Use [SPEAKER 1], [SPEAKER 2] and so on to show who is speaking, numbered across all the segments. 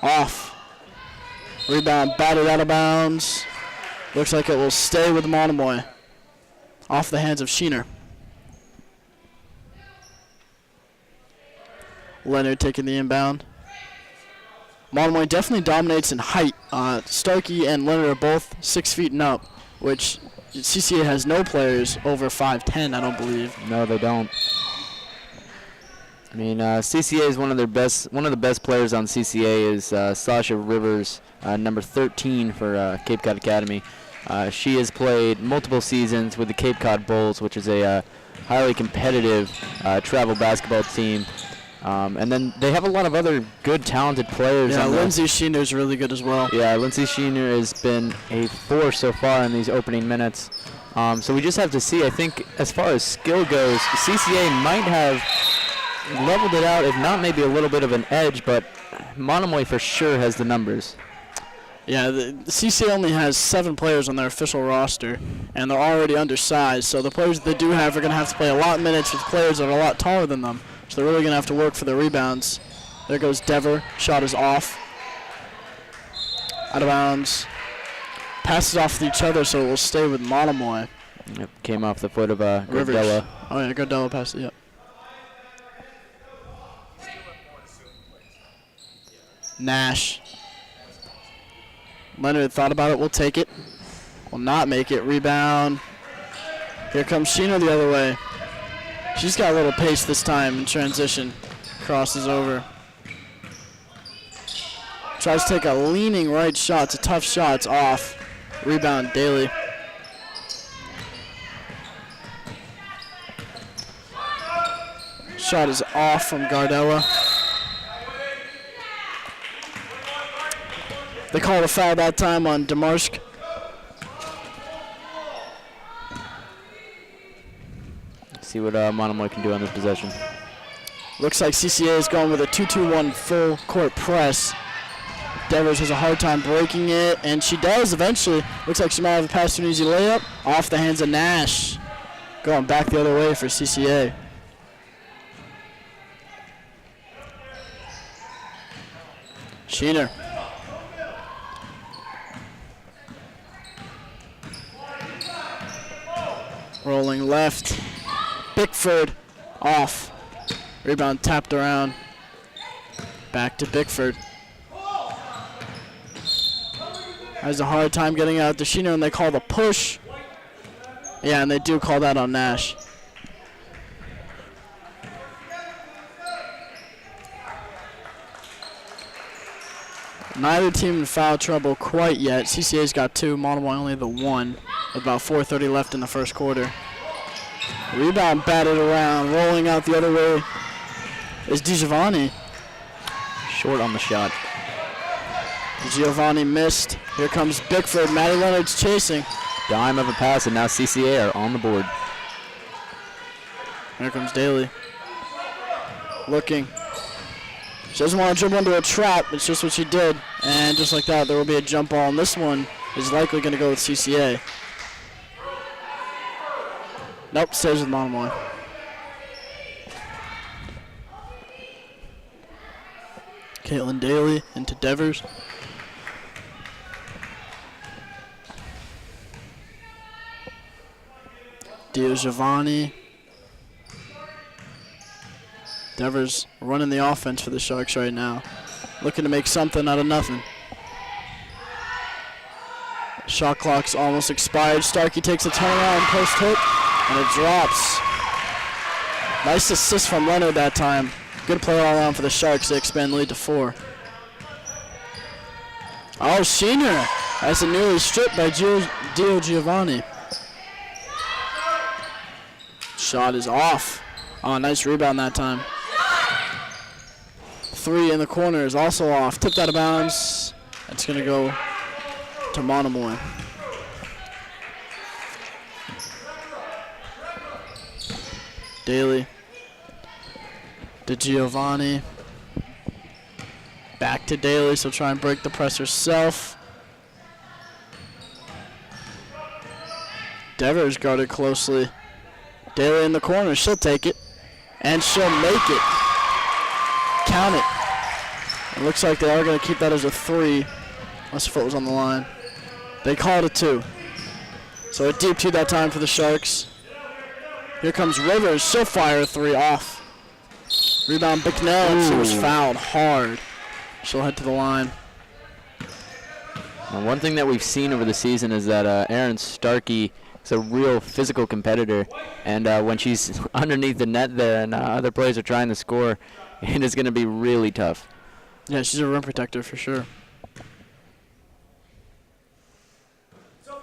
[SPEAKER 1] Off. Rebound batted out of bounds. Looks like it will stay with Monomoy. Off the hands of Sheener. Leonard taking the inbound. Monomoy definitely dominates in height. Starkey and Leonard are both 6 feet and up, which CCA has no players over 5'10", I don't believe.
[SPEAKER 2] No, they don't. I mean, CCA is one of the best players on CCA is Sasha Rivers, number 13 for Cape Cod Academy. She has played multiple seasons with the Cape Cod Bulls, which is a highly competitive travel basketball team. And then they have a lot of other good, talented players.
[SPEAKER 1] Yeah, Lindsay Sheener is really good as well.
[SPEAKER 2] Yeah, Lindsay Sheener has been a force so far in these opening minutes. So we just have to see. I think as far as skill goes, CCA might have leveled it out, if not maybe a little bit of an edge, but Monomoy for sure has the numbers.
[SPEAKER 1] Yeah, the CCA only has 7 players on their official roster, and they're already undersized, so the players that they do have are going to have to play a lot of minutes with players that are a lot taller than them. So they're really going to have to work for their rebounds. There goes Dever. Shot is off. Out of bounds. Passes off each other, so it will stay with Monomoy.
[SPEAKER 2] Yep, came off the foot of
[SPEAKER 1] Rivers.
[SPEAKER 2] Gardella.
[SPEAKER 1] Oh, yeah, Gardella passed it, yep. Nash. Leonard thought about it. We'll take it. Will not make it. Rebound. Here comes Sheena the other way. She's got a little pace this time in transition. Crosses over. Tries to take a leaning right shot. It's a tough shot. It's off. Rebound, Daly. Shot is off from Gardella. They called a foul that time on Demarsk.
[SPEAKER 2] See what Monomoy can do on this possession.
[SPEAKER 1] Looks like CCA is going with a 2-2-1 full court press. Devers has a hard time breaking it, and she does eventually. Looks like she might have a pass to an easy layup. Off the hands of Nash. Going back the other way for CCA. Sheener. Rolling left. Bickford off. Rebound tapped around. Back to Bickford. Has a hard time getting out to Sheener, and they call the push. Yeah, and they do call that on Nash. Neither team in foul trouble quite yet. CCA's got 2, Monomoy only the 1. With about 4:30 left in the first quarter. Rebound batted around, rolling out the other way is DiGiovanni.
[SPEAKER 2] Short on the shot.
[SPEAKER 1] Giovanni missed. Here comes Bickford. Maddie Leonard's chasing.
[SPEAKER 2] Dime of a pass, and now CCA are on the board.
[SPEAKER 1] Here comes Daly. Looking. She doesn't want to jump into a trap. It's just what she did. And just like that, there will be a jump ball. And this one is likely going to go with CCA. Nope, stays with Monomoy. Caitlin Daly into Devers. Giovanni. Devers running the offense for the Sharks right now. Looking to make something out of nothing. Shot clock's almost expired. Starkey takes a turnaround post hook, and it drops. Nice assist from Leonard that time. Good play all around for the Sharks to expand the lead to 4. Oh, Sheener. That's a nearly strip by Dio Giovanni. Shot is off. Oh, nice rebound that time. 3 in the corner is also off. Tipped out of bounds. It's going to go to Monomoy. Daly. To Giovanni. Back to Daly, so try and break the press herself. Devers guarded closely. Daly in the corner, she'll take it. And she'll make it. Count it. It looks like they are going to keep that as a 3, unless the foot was on the line. They called it 2. So a deep 2 that time for the Sharks. Here comes Rivers. She'll fire a 3 off. Rebound Bicknell. She was fouled hard. She'll head to the line.
[SPEAKER 2] Now, one thing that we've seen over the season is that Erin Starkey is a real physical competitor, and when she's underneath the net there and other players are trying to score, it is going to be really tough.
[SPEAKER 1] Yeah, she's a rim protector for sure.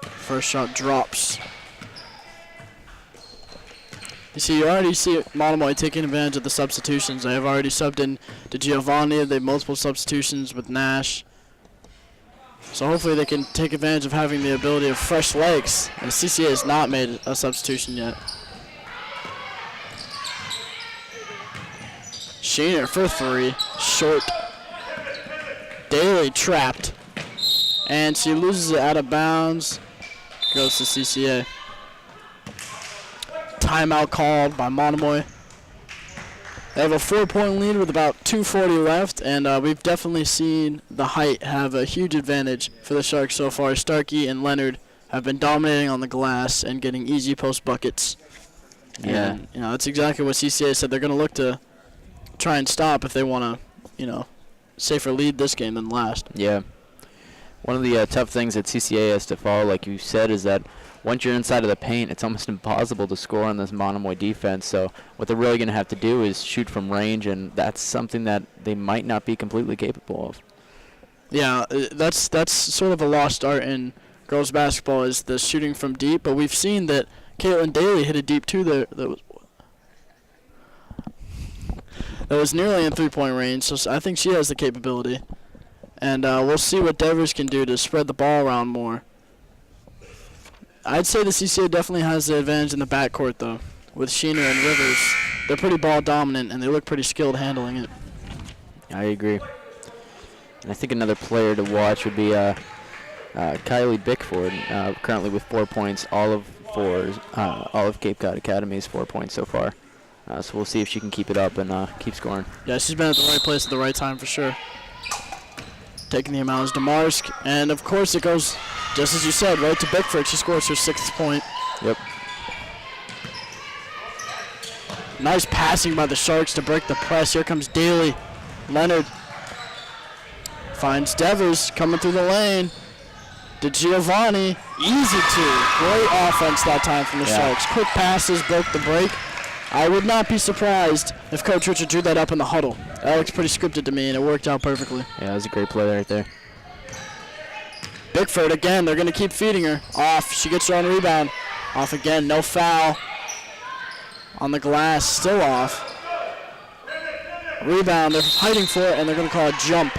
[SPEAKER 1] First shot drops. You already see Monomoy taking advantage of the substitutions. They have already subbed in to Giovanni. They have multiple substitutions with Nash. So hopefully they can take advantage of having the ability of fresh legs. And CCA has not made a substitution yet. Sheener for 3. Short. Daly trapped. And she loses it out of bounds. Goes to CCA. Timeout called by Monomoy. They have a 4-point lead with about 2:40 left, and we've definitely seen the height have a huge advantage for the Sharks so far. Starkey and Leonard have been dominating on the glass and getting easy post buckets.
[SPEAKER 2] Yeah.
[SPEAKER 1] And, that's exactly what CCA said. They're going to look to try and stop if they want to, safer lead this game than last.
[SPEAKER 2] Yeah. One of the tough things that CCA has to follow, like you said, is that once you're inside of the paint, it's almost impossible to score on this Monomoy defense. So what they're really going to have to do is shoot from range, and that's something that they might not be completely capable of.
[SPEAKER 1] Yeah, that's sort of a lost art in girls basketball, is the shooting from deep. But we've seen that Caitlin Daly hit a deep 2 that was nearly in 3-point range. So I think she has the capability. And we'll see what Devers can do to spread the ball around more. I'd say the CCA definitely has the advantage in the backcourt, though. With Sheener and Rivers, they're pretty ball dominant, and they look pretty skilled handling it.
[SPEAKER 2] I agree. And I think another player to watch would be Kylie Bickford, currently with 4 points, all of Cape Cod Academy's 4 points so far. So we'll see if she can keep it up and keep scoring.
[SPEAKER 1] Yeah, she's been at the right place at the right time for sure. Taking the amount is Demarsk, and of course it goes, just as you said, right to Bickford. She scores her 6th point.
[SPEAKER 2] Yep.
[SPEAKER 1] Nice passing by the Sharks to break the press. Here comes Daly. Leonard finds Devers coming through the lane. To Giovanni. Easy 2. Great offense that time from the Sharks. Quick passes, broke the break. I would not be surprised if Coach Richard drew that up in the huddle. That looks pretty scripted to me, and it worked out perfectly.
[SPEAKER 2] Yeah, that was a great play right there.
[SPEAKER 1] Bickford again. They're going to keep feeding her. Off. She gets her own rebound. Off again. No foul. On the glass. Still off. Rebound. They're fighting for it, and they're going to call a jump.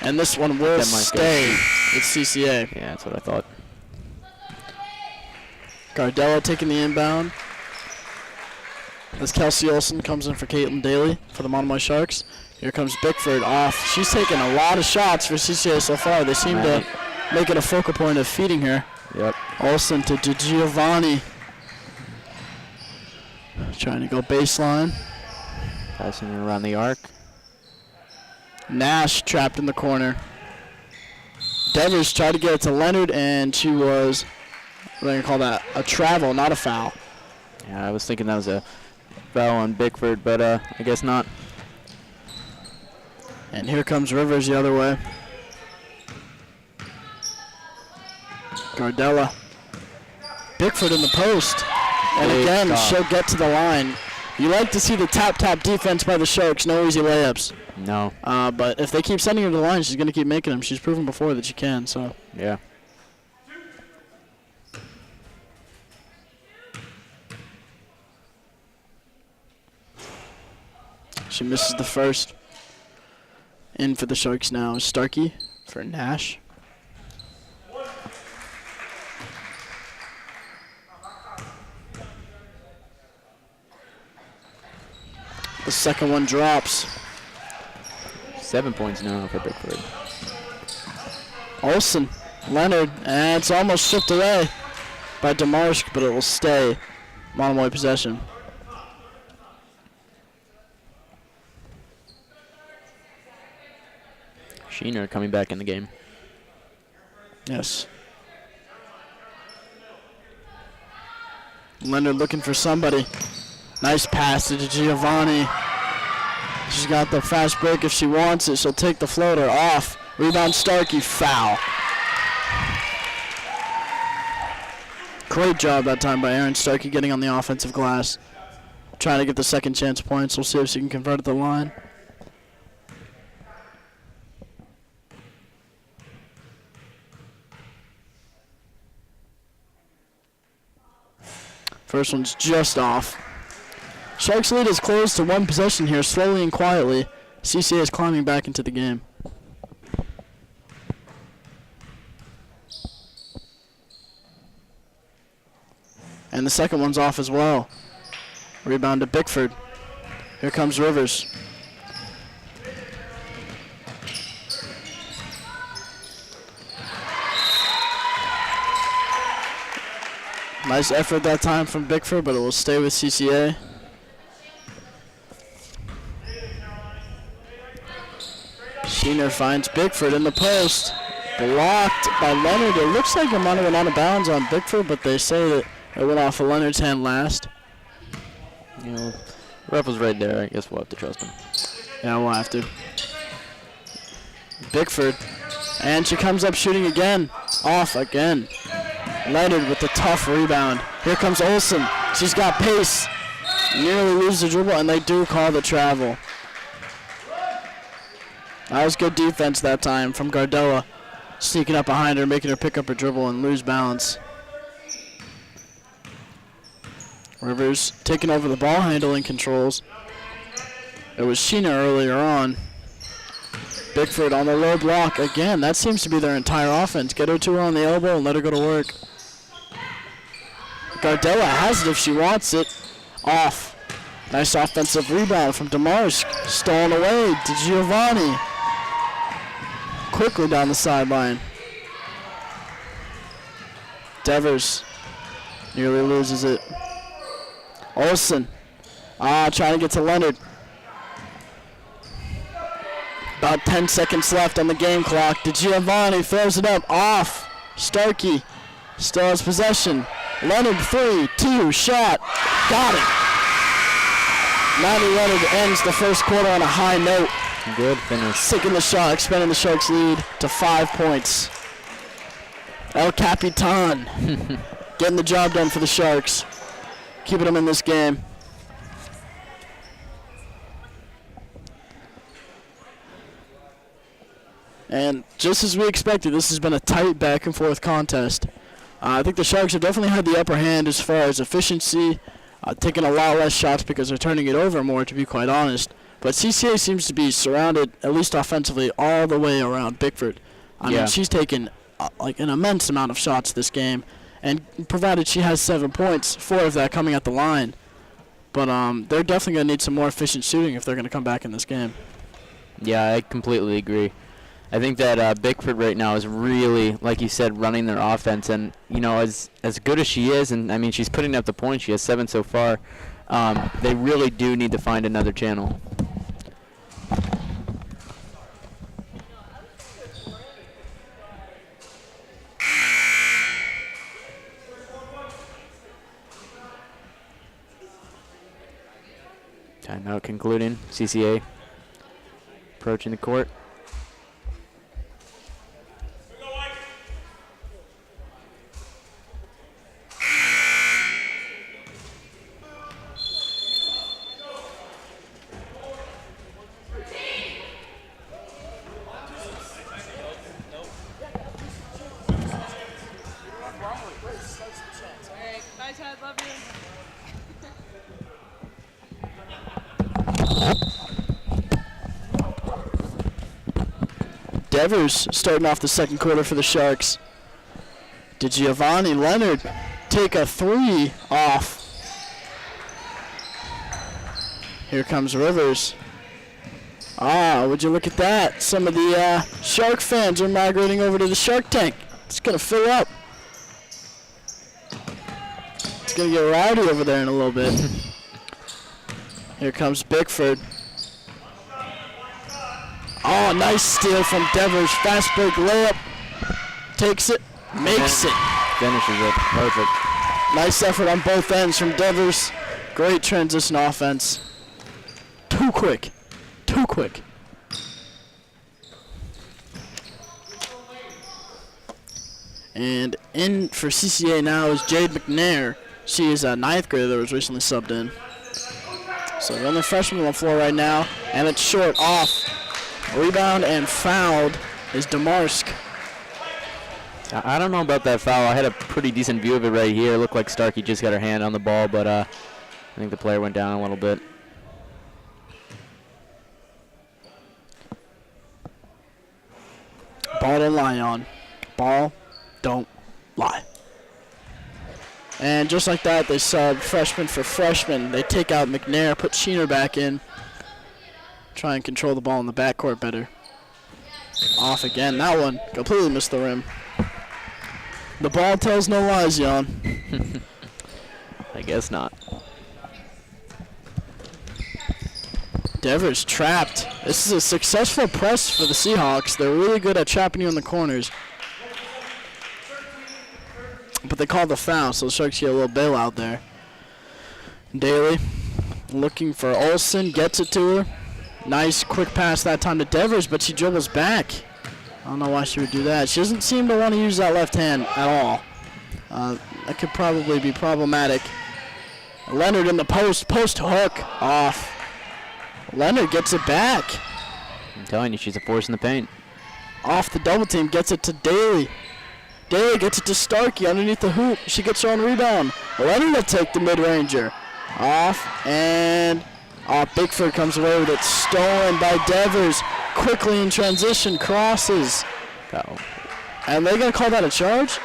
[SPEAKER 1] And this one will stay. It's CCA.
[SPEAKER 2] Yeah, that's what I thought.
[SPEAKER 1] Gardella taking the inbound. As Kelsey Olsen comes in for Caitlin Daly for the Monomoy Sharks. Here comes Bickford off. She's taken a lot of shots for CCA so far. They seem to make it a focal point of feeding her.
[SPEAKER 2] Yep.
[SPEAKER 1] Olsen to Giovanni. Trying to go baseline.
[SPEAKER 2] Passing it around the arc.
[SPEAKER 1] Nash trapped in the corner. Devers tried to get it to Leonard, and she was, what do you call that, a travel, not a foul.
[SPEAKER 2] Yeah, I was thinking that was a foul on Bickford, but I guess not.
[SPEAKER 1] And here comes Rivers the other way. Gardella. Bickford in the post. And again, she'll get to the line. You like to see the tap defense by the Sharks. No easy layups.
[SPEAKER 2] No.
[SPEAKER 1] But if they keep sending her to the line, she's going to keep making them. She's proven before that she can. So
[SPEAKER 2] yeah.
[SPEAKER 1] She misses the first. In for the Sharks now is Starkey for Nash. The second one drops.
[SPEAKER 2] 7 points now for Bickford.
[SPEAKER 1] Olsen, Leonard, and it's almost stripped away by Demarsk, but it will stay Monomoy possession.
[SPEAKER 2] Sheener coming back in the game.
[SPEAKER 1] Yes. Leonard looking for somebody. Nice pass to Giovanni. She's got the fast break if she wants it. She'll take the floater off. Rebound Starkey, foul. Great job that time by Erin Starkey getting on the offensive glass. Trying to get the second chance points. We'll see if she can convert at the line. First one's just off. Sharks lead is closed to one possession here, slowly and quietly. CCA is climbing back into the game. And the second one's off as well. Rebound to Bickford. Here comes Rivers. Nice effort that time from Bickford, but it will stay with CCA. Sheener finds Bickford in the post. Blocked by Leonard. It looks like it might have been out of bounds on Bickford, but they say that it went off of Leonard's hand last.
[SPEAKER 2] You know, ref was right there. I guess we'll have to trust him.
[SPEAKER 1] Yeah, we'll have to. Bickford. And she comes up shooting again. Off again. Leonard with the tough rebound. Here comes Olsen. She's got pace. Nearly loses the dribble, and they do call the travel. That was good defense that time from Gardella. Sneaking up behind her, making her pick up her dribble and lose balance. Rivers taking over the ball handling controls. It was Sheena earlier on. Bickford on the low block again. That seems to be their entire offense. Get her to her on the elbow and let her go to work. Gardella has it if she wants it. Off. Nice offensive rebound from DeMarsk. Stolen away to Giovanni. Quickly down the sideline. Devers nearly loses it. Olsen. Trying to get to Leonard. About 10 seconds left on the game clock. DeGiovanni throws it up. Off. Starkey still has possession. Leonard 3-2 shot. Got it. Maddie Leonard ends the first quarter on a high note.
[SPEAKER 2] Good finish.
[SPEAKER 1] Taking the shot, expanding the Sharks' lead to 5 points. El Capitan getting the job done for the Sharks. Keeping them in this game. And just as we expected, this has been a tight back and forth contest. I think the Sharks have definitely had the upper hand as far as efficiency, taking a lot less shots because they're turning it over more, to be quite honest. But CCA seems to be surrounded, at least offensively, all the way around Bickford. I mean, she's taken like an immense amount of shots this game, and provided she has 7 points, 4 of that coming at the line. But they're definitely going to need some more efficient shooting if they're going to come back in this game.
[SPEAKER 2] Yeah, I completely agree. I think that Bickford right now is really, like you said, running their offense. And, you know, as good as she is, and, I mean, she's putting up the points. She has 7 so far. They really do need to find another channel. Timeout concluding. CCA approaching the court.
[SPEAKER 1] Devers starting off the second quarter for the Sharks. Did Giovanni Leonard take a 3 off? Here comes Rivers. Would you look at that? Some of the Shark fans are migrating over to the Shark Tank. It's going to fill up. It's going to get rowdy over there in a little bit. Here comes Bickford. Oh, nice steal from Devers. Fast break layup. Takes it, makes it.
[SPEAKER 2] Finishes it. Perfect.
[SPEAKER 1] Nice effort on both ends from Devers. Great transition offense. Too quick. Too quick. And in for CCA now is Jade McNair. She is a 9th grader that was recently subbed in. So the only freshman on the floor right now, and it's short off. Rebound and fouled is Demarsk.
[SPEAKER 2] I don't know about that foul. I had a pretty decent view of it right here. It looked like Starkey just got her hand on the ball, but I think the player went down a little bit.
[SPEAKER 1] Ball don't lie on. Ball don't lie. And just like that, they sub freshman for freshman. They take out McNair, put Sheener back in. Try and control the ball in the backcourt better. Off again. That one completely missed the rim. The ball tells no lies, Jan.
[SPEAKER 2] I guess not.
[SPEAKER 1] Devers trapped. This is a successful press for the Seahawks. They're really good at trapping you in the corners. But they call the foul, so the Sharks get a little bailout there. Daly looking for Olsen, gets it to her. Nice quick pass that time to Devers, but she dribbles back. I don't know why she would do that. She doesn't seem to want to use that left hand at all. That could probably be problematic. Leonard in the post hook, off. Leonard gets it back.
[SPEAKER 2] I'm telling you, she's a force in the paint.
[SPEAKER 1] Off the double team, gets it to Daly. Daly gets it to Starkey underneath the hoop. She gets her own rebound. Leonard will take the mid-ranger. Off, and Bickford comes away with it. Stolen by Devers. Quickly in transition, crosses.
[SPEAKER 2] Foul.
[SPEAKER 1] And they're going to call that a charge?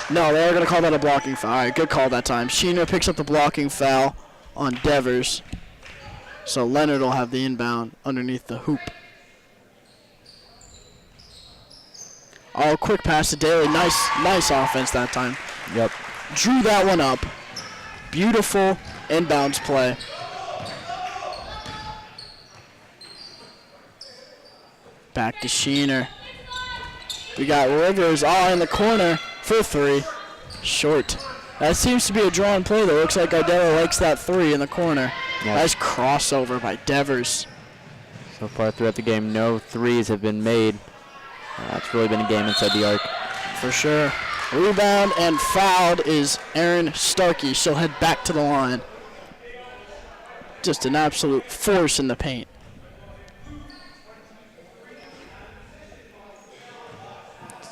[SPEAKER 1] No, they're going to call that a blocking foul. All right, good call that time. Sheener picks up the blocking foul on Devers. So Leonard will have the inbound underneath the hoop. Oh, quick pass to Daly. Nice offense that time.
[SPEAKER 2] Yep.
[SPEAKER 1] Drew that one up. Beautiful inbounds play. Back to Sheener. We got Rivers all in the corner for 3. Short. That seems to be a drawn play, though. Looks like Ardella likes that 3 in the corner.
[SPEAKER 2] Yep.
[SPEAKER 1] Nice crossover by Devers.
[SPEAKER 2] So far throughout the game, no threes have been made. It's really been a game inside the arc.
[SPEAKER 1] For sure. Rebound and fouled is Erin Starkey. She'll head back to the line. Just an absolute force in the paint.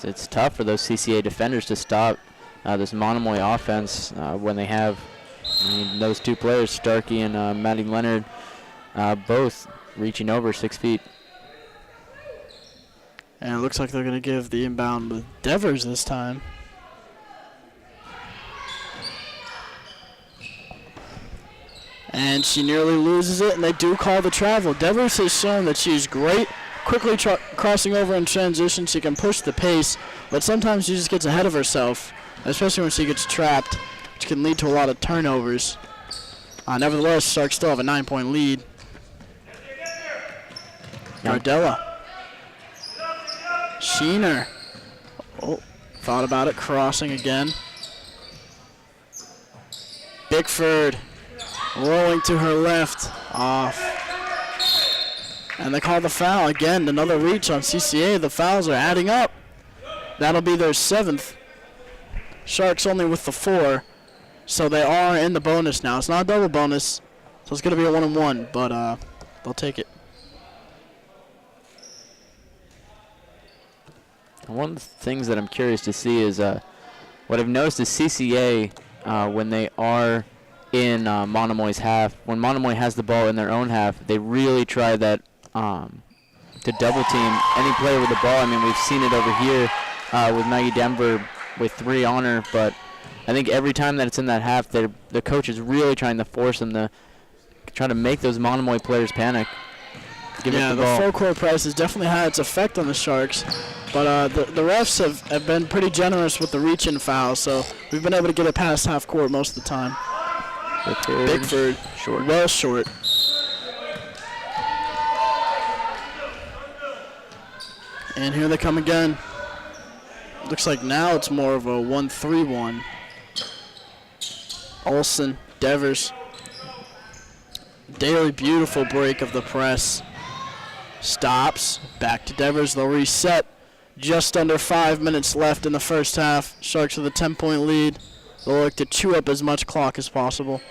[SPEAKER 2] It's tough for those CCA defenders to stop this Monomoy offense when they have those two players, Starkey and Maddie Leonard, both reaching over 6 feet.
[SPEAKER 1] And it looks like they're going to give the inbound with Devers this time. And she nearly loses it, and they do call the travel. Devers has shown that she's great, quickly crossing over in transition. She can push the pace, but sometimes she just gets ahead of herself, especially when she gets trapped, which can lead to a lot of turnovers. Nevertheless, Sharks still have a 9-point lead. Gardella. Sheener. Oh, thought about it, crossing again. Bickford rolling to her left, off. And they call the foul again, another reach on CCA. The fouls are adding up. That'll be their 7th. Sharks only with the 4, so they are in the bonus now. It's not a double bonus, so it's going to be a 1-on-1, but they'll take it.
[SPEAKER 2] One of the things that I'm curious to see is what I've noticed is CCA, when they are in Monomoy's half, when Monomoy has the ball in their own half, they really try that to double team any player with the ball. I mean, we've seen it over here with Maggie Denver with 3 on her, but I think every time that it's in that half, the coach is really trying to force them to try to make those Monomoy players panic.
[SPEAKER 1] Yeah, the full court press has definitely had its effect on the Sharks, but the refs have been pretty generous with the reach-in foul, so we've been able to get it past half court most of the time. Bickford,
[SPEAKER 2] short.
[SPEAKER 1] Well short. And here they come again. Looks like now it's more of a 1-3-1. Olsen, Devers. Daly, beautiful break of the press. Stops. Back to Devers. They'll reset. Just under 5 minutes left in the first half. Sharks with a 10-point lead. They'll look to chew up as much clock as possible.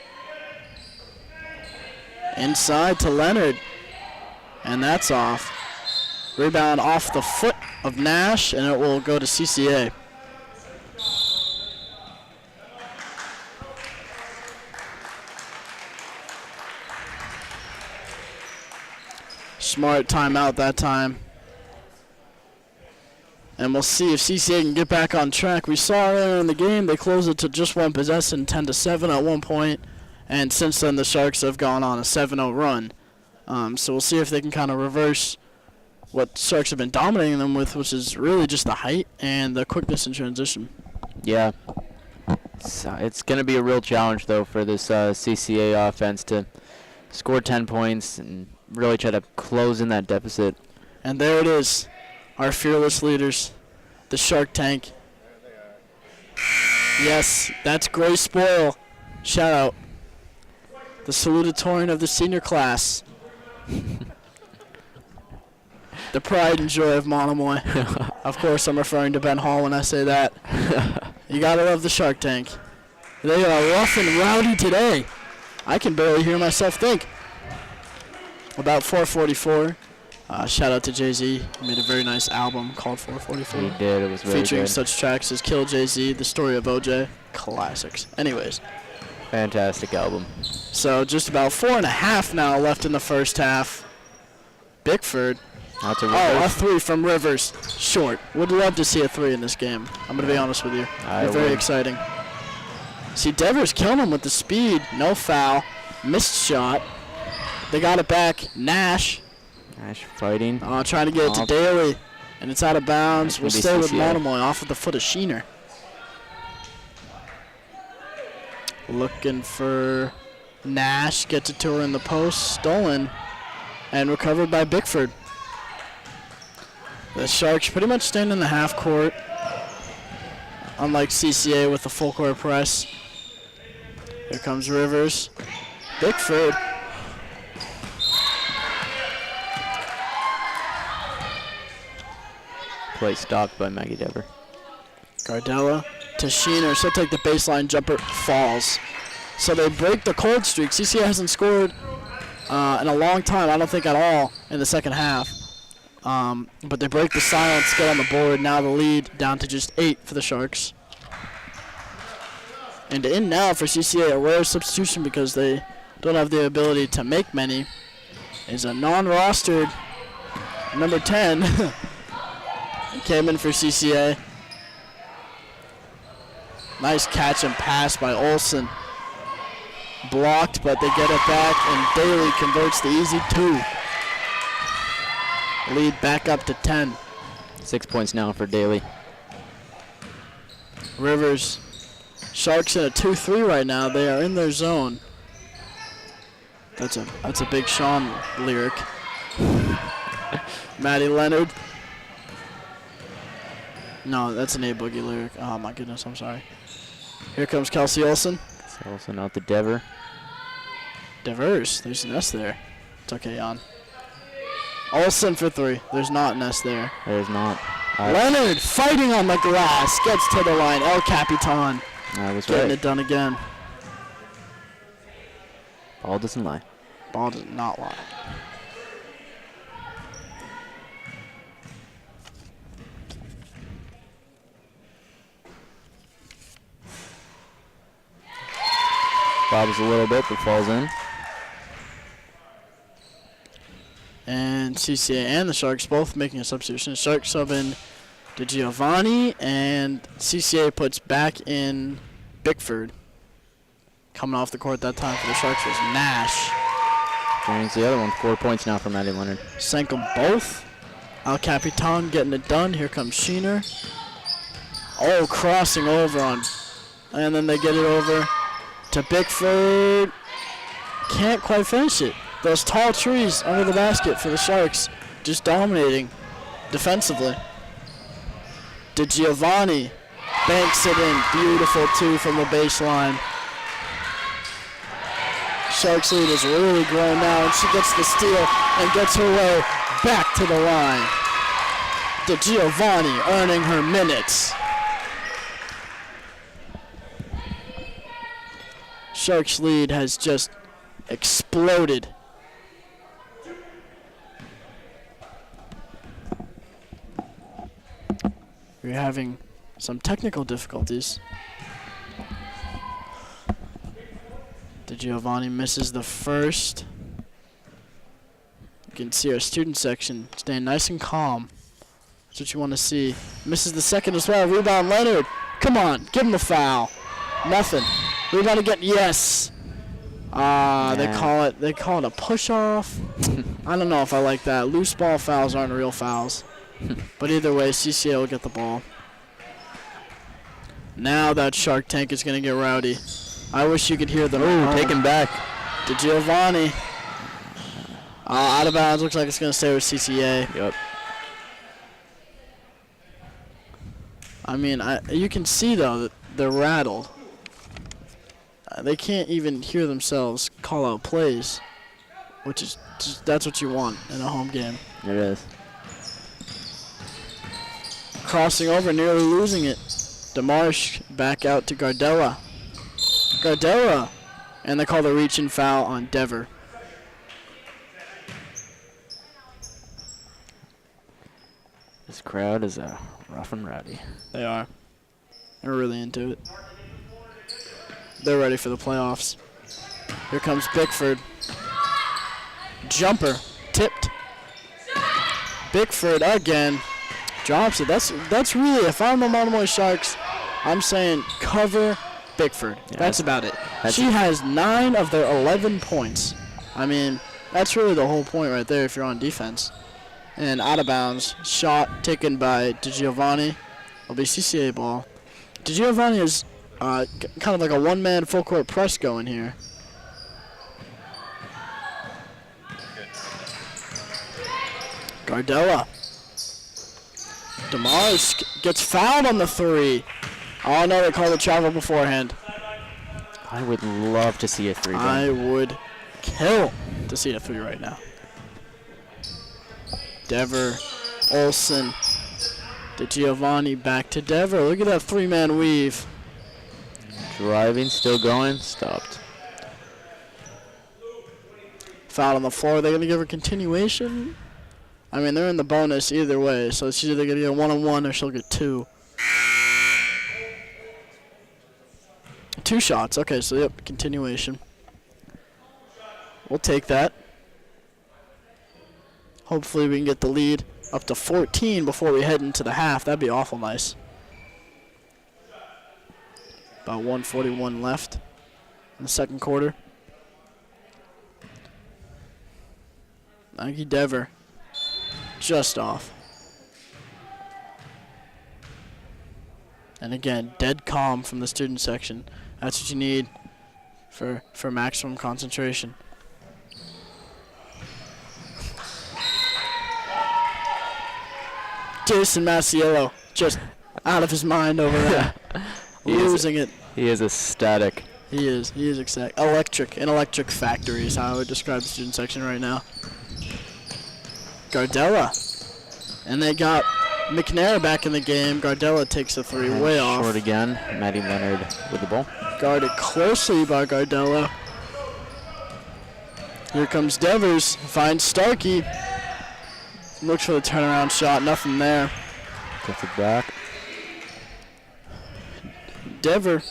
[SPEAKER 1] Inside to Leonard. And that's off. Rebound off the foot of Nash, and it will go to CCA. Smart timeout that time. And we'll see if CCA can get back on track. We saw earlier in the game they closed it to just one possession, 10-7 at one point. And since then the Sharks have gone on a 7-0 run. So we'll see if they can kind of reverse what Sharks have been dominating them with, which is really just the height and the quickness in transition.
[SPEAKER 2] Yeah. It's going to be a real challenge, though, for this CCA offense to score 10 points and really try to close in that deficit.
[SPEAKER 1] And there it is, our fearless leaders, the Shark Tank. Yes, that's Grace Spoil. Shout out. The salutatorian of the senior class. The pride and joy of Monomoy. Of course, I'm referring to Ben Hall when I say that. You gotta love the Shark Tank. They are rough and rowdy today. I can barely hear myself think. About 444. Shout out to Jay-Z. He made a very nice album called 444.
[SPEAKER 2] He did. It was very
[SPEAKER 1] featuring
[SPEAKER 2] good.
[SPEAKER 1] such tracks as Kill Jay-Z, The Story of OJ. Classics. Anyways.
[SPEAKER 2] Fantastic album.
[SPEAKER 1] So just about 4.5 now left in the first half. Bickford.
[SPEAKER 2] That's a
[SPEAKER 1] a three from Rivers. Short. Would love to see a three in this game. I'm going to be honest with you. Very exciting. See, Devers killing him with the speed. No foul. Missed shot. They got it back. Nash.
[SPEAKER 2] Nash fighting.
[SPEAKER 1] Trying to get it to Daly. And it's out of bounds. We'll stay with Monomoy off of the foot of Sheener. Looking for Nash. Gets it to her in the post. Stolen. And recovered by Bickford. The Sharks pretty much stand in the half court, unlike CCA with the full court press. Here comes Rivers. Bickford.
[SPEAKER 2] Play stopped by Maggie Dever.
[SPEAKER 1] Gardella to Sheener. She'll take the baseline jumper. Falls. So they break the cold streak. CCA hasn't scored in a long time, I don't think at all, in the second half. But they break the silence, get on the board. Now the lead down to just 8 for the Sharks. And in now for CCA, a rare substitution because they don't have the ability to make many, is a non-rostered number 10. Came in for CCA. Nice catch and pass by Olsen. Blocked, but they get it back, and Daly converts the easy 2. Lead back up to 10.
[SPEAKER 2] 6 points now for Daly.
[SPEAKER 1] Rivers. Sharks in a 2-3 right now. They are in their zone. That's a Big Sean lyric. Maddie Leonard. No, that's an A-Boogie lyric. Oh my goodness, I'm sorry. Here comes Kelsey Olsen.
[SPEAKER 2] Olsen out to Dever.
[SPEAKER 1] Devers. There's an S there. It's okay, Jan. Olsen for 3. There's not an S there.
[SPEAKER 2] There's not.
[SPEAKER 1] Leonard fighting on the glass. Gets to the line. El Capitan.
[SPEAKER 2] I was
[SPEAKER 1] getting
[SPEAKER 2] right.
[SPEAKER 1] it done again.
[SPEAKER 2] Ball doesn't lie.
[SPEAKER 1] Ball does not lie.
[SPEAKER 2] Bobs a little bit, but falls in.
[SPEAKER 1] And CCA and the Sharks both making a substitution. Sharks sub in to Giovanni, and CCA puts back in Bickford. Coming off the court that time for the Sharks was Nash.
[SPEAKER 2] Joins the other one. 4 points now for Maddie Leonard.
[SPEAKER 1] Sank them both. El Capitan getting it done. Here comes Sheener. Oh, crossing over on. And then they get it over to Bickford. Can't quite finish it. Those tall trees under the basket for the Sharks just dominating. defensively. DeGiovanni banks it in. Beautiful two from the baseline. Sharks lead has really grown now, and she gets the steal and gets her way back to the line. DeGiovanni earning her minutes. Sharks lead has just exploded. We're having some technical difficulties. DeGiovanni misses the first. You can see our student section staying nice and calm. That's what you want to see. Misses the second as well. Rebound Leonard. Come on, give him a foul. Nothing. Rebound again. Yes. They call it a push off. I don't know if I like that. Loose ball fouls aren't real fouls. But either way, CCA will get the ball. Now that Shark Tank is going to get rowdy. I wish you could hear them.
[SPEAKER 2] Ooh, taken back.
[SPEAKER 1] DeGiovanni. Out of bounds. Looks like it's going to stay with CCA.
[SPEAKER 2] Yep.
[SPEAKER 1] I mean, you can see, though, that they're rattled. They can't even hear themselves call out plays, which is that's what you want in a home game.
[SPEAKER 2] It is.
[SPEAKER 1] Crossing over, nearly losing it. DeMarsh back out to Gardella. Gardella. And they call the reach and foul on Dever.
[SPEAKER 2] This crowd is rough and rowdy.
[SPEAKER 1] They are. They're really into it. They're ready for the playoffs. Here comes Bickford. Jumper. Tipped. Bickford again. Drops it. That's really, if I'm the Monomoy Sharks, I'm saying cover Bickford. Yeah, that's about it. She has 9 of their 11 points. I mean, that's really the whole point right there if you're on defense. And out of bounds, shot taken by DeGiovanni. Will be CCA ball. DeGiovanni is kind of like a one-man full-court press going here. Gardella. DeMars gets fouled on the 3. Oh, no, they called the travel beforehand.
[SPEAKER 2] I would love to see a 3.
[SPEAKER 1] I would kill to see a 3 right now. Dever, Olsen, DeGiovanni back to Dever. Look at that 3-man weave.
[SPEAKER 2] Driving, still going, stopped.
[SPEAKER 1] Foul on the floor. They're going to give her continuation. I mean, they're in the bonus either way, so she's either going to get a 1-on-1 or she'll get 2. 2 shots. Okay, so yep, continuation. We'll take that. Hopefully we can get the lead up to 14 before we head into the half. That'd be awful nice. About 1:41 left in the second quarter. Nike Dever just off. And again, dead calm from the student section. That's what you need for maximum concentration. Jason Masiello just out of his mind over there. Losing it.
[SPEAKER 2] He is ecstatic.
[SPEAKER 1] He is ecstatic. Electric. An electric factory is how I would describe the student section right now. Gardella. And they got McNair back in the game. Gardella takes a 3 way off.
[SPEAKER 2] Short again. Maddie Leonard with the ball.
[SPEAKER 1] Guarded closely by Gardella. Here comes Devers. Finds Starkey. Looks for the turnaround shot. Nothing there.
[SPEAKER 2] Gets it back.
[SPEAKER 1] Dever.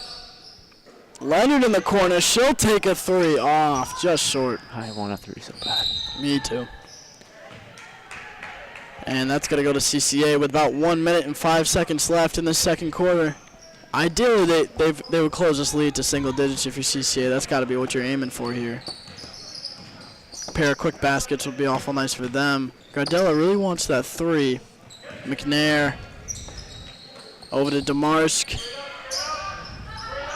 [SPEAKER 1] Leonard in the corner. She'll take a 3 off. Just short.
[SPEAKER 2] I want a 3 so bad.
[SPEAKER 1] Me too. And that's going to go to CCA with about 1 minute and 5 seconds left in the second quarter. Ideally, they would close this lead to single digits if you're CCA. That's got to be what you're aiming for here. A pair of quick baskets would be awful nice for them. Gardella really wants that 3. McNair over to Demarsk.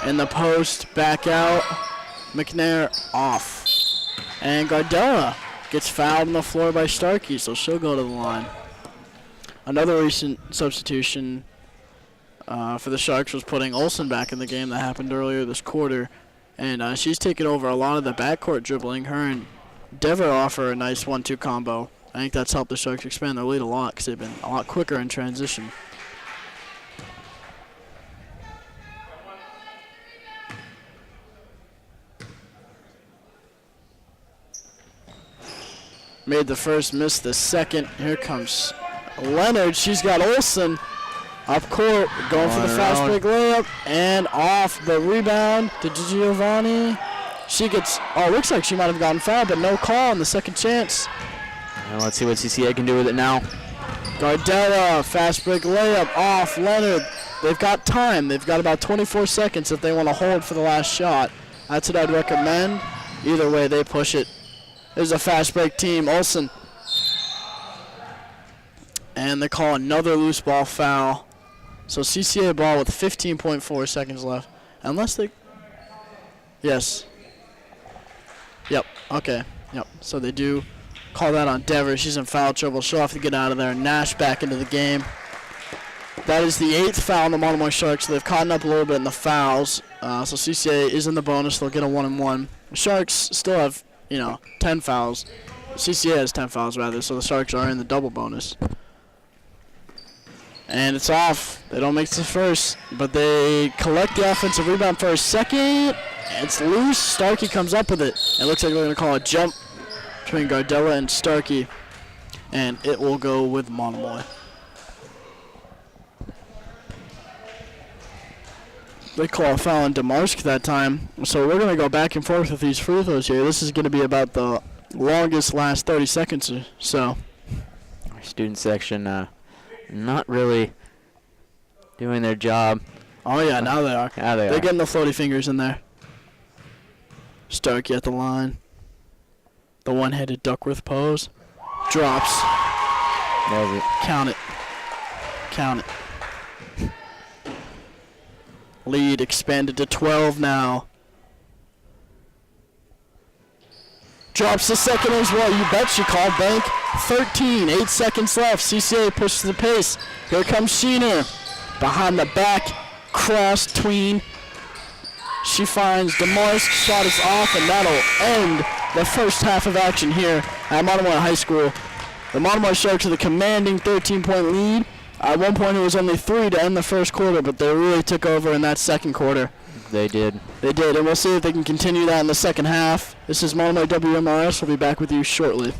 [SPEAKER 1] In the post, back out. McNair off. And Gardella gets fouled on the floor by Starkey, so she'll go to the line. Another recent substitution for the Sharks was putting Olsen back in the game. That happened earlier this quarter. And she's taken over a lot of the backcourt dribbling. Her and Dever offer a nice 1-2 combo. I think that's helped the Sharks expand their lead a lot because they've been a lot quicker in transition. Made the first, missed the second. Here comes Leonard. She's got Olsen up court, going for the fast break layup, and off the rebound to Giovanni. She gets, looks like she might have gotten fouled, but no call on the second chance.
[SPEAKER 2] Well, let's see what CCA can do with it now.
[SPEAKER 1] Gardella, fast break layup off Leonard. They've got time. They've got about 24 seconds if they want to hold for the last shot. That's what I'd recommend. Either way, they push it. There's a fast break team, Olsen. And they call another loose ball foul. So CCA ball with 15.4 seconds left. Unless they, yes. Yep, okay, yep. So they do call that on Dever. She's in foul trouble. She'll have to get out of there. Nash back into the game. That is the 8th foul on the Monomoy Sharks. So they've caught up a little bit in the fouls. So CCA is in the bonus. They'll get a 1-and-1. The Sharks still have, 10 fouls. CCA has 10 fouls, rather, so the Sharks are in the double bonus. And it's off. They don't make the first, but they collect the offensive rebound for a second. It's loose. Starkey comes up with it. It looks like they're going to call a jump between Gardella and Starkey, and it will go with Monomoy. They call a foul on Demarsk that time, so we're going to go back and forth with these free throws here. This is going to be about the longest last 30 seconds or so.
[SPEAKER 2] Our student section not really doing their job.
[SPEAKER 1] Oh, yeah, now they are.
[SPEAKER 2] Yeah, they are.
[SPEAKER 1] They're getting the floaty fingers in there. Starkey at the line. The one-headed Duckworth pose. Drops.
[SPEAKER 2] Nails it.
[SPEAKER 1] Count it. Count it. Lead expanded to 12 now. Drops the second as well. You bet she called bank. 13, 8 seconds left. CCA pushes the pace. Here comes Sheener. Behind the back. Cross tween. She finds Demarsk. Shot is off, and that'll end the first half of action here at Monomoy High School. The Monomoy Sharks with a commanding 13-point lead. At one point, it was only 3 to end the first quarter, but they really took over in that second quarter.
[SPEAKER 2] They did.
[SPEAKER 1] They did, and we'll see if they can continue that in the second half. This is Monomoy WMRS. We'll be back with you shortly.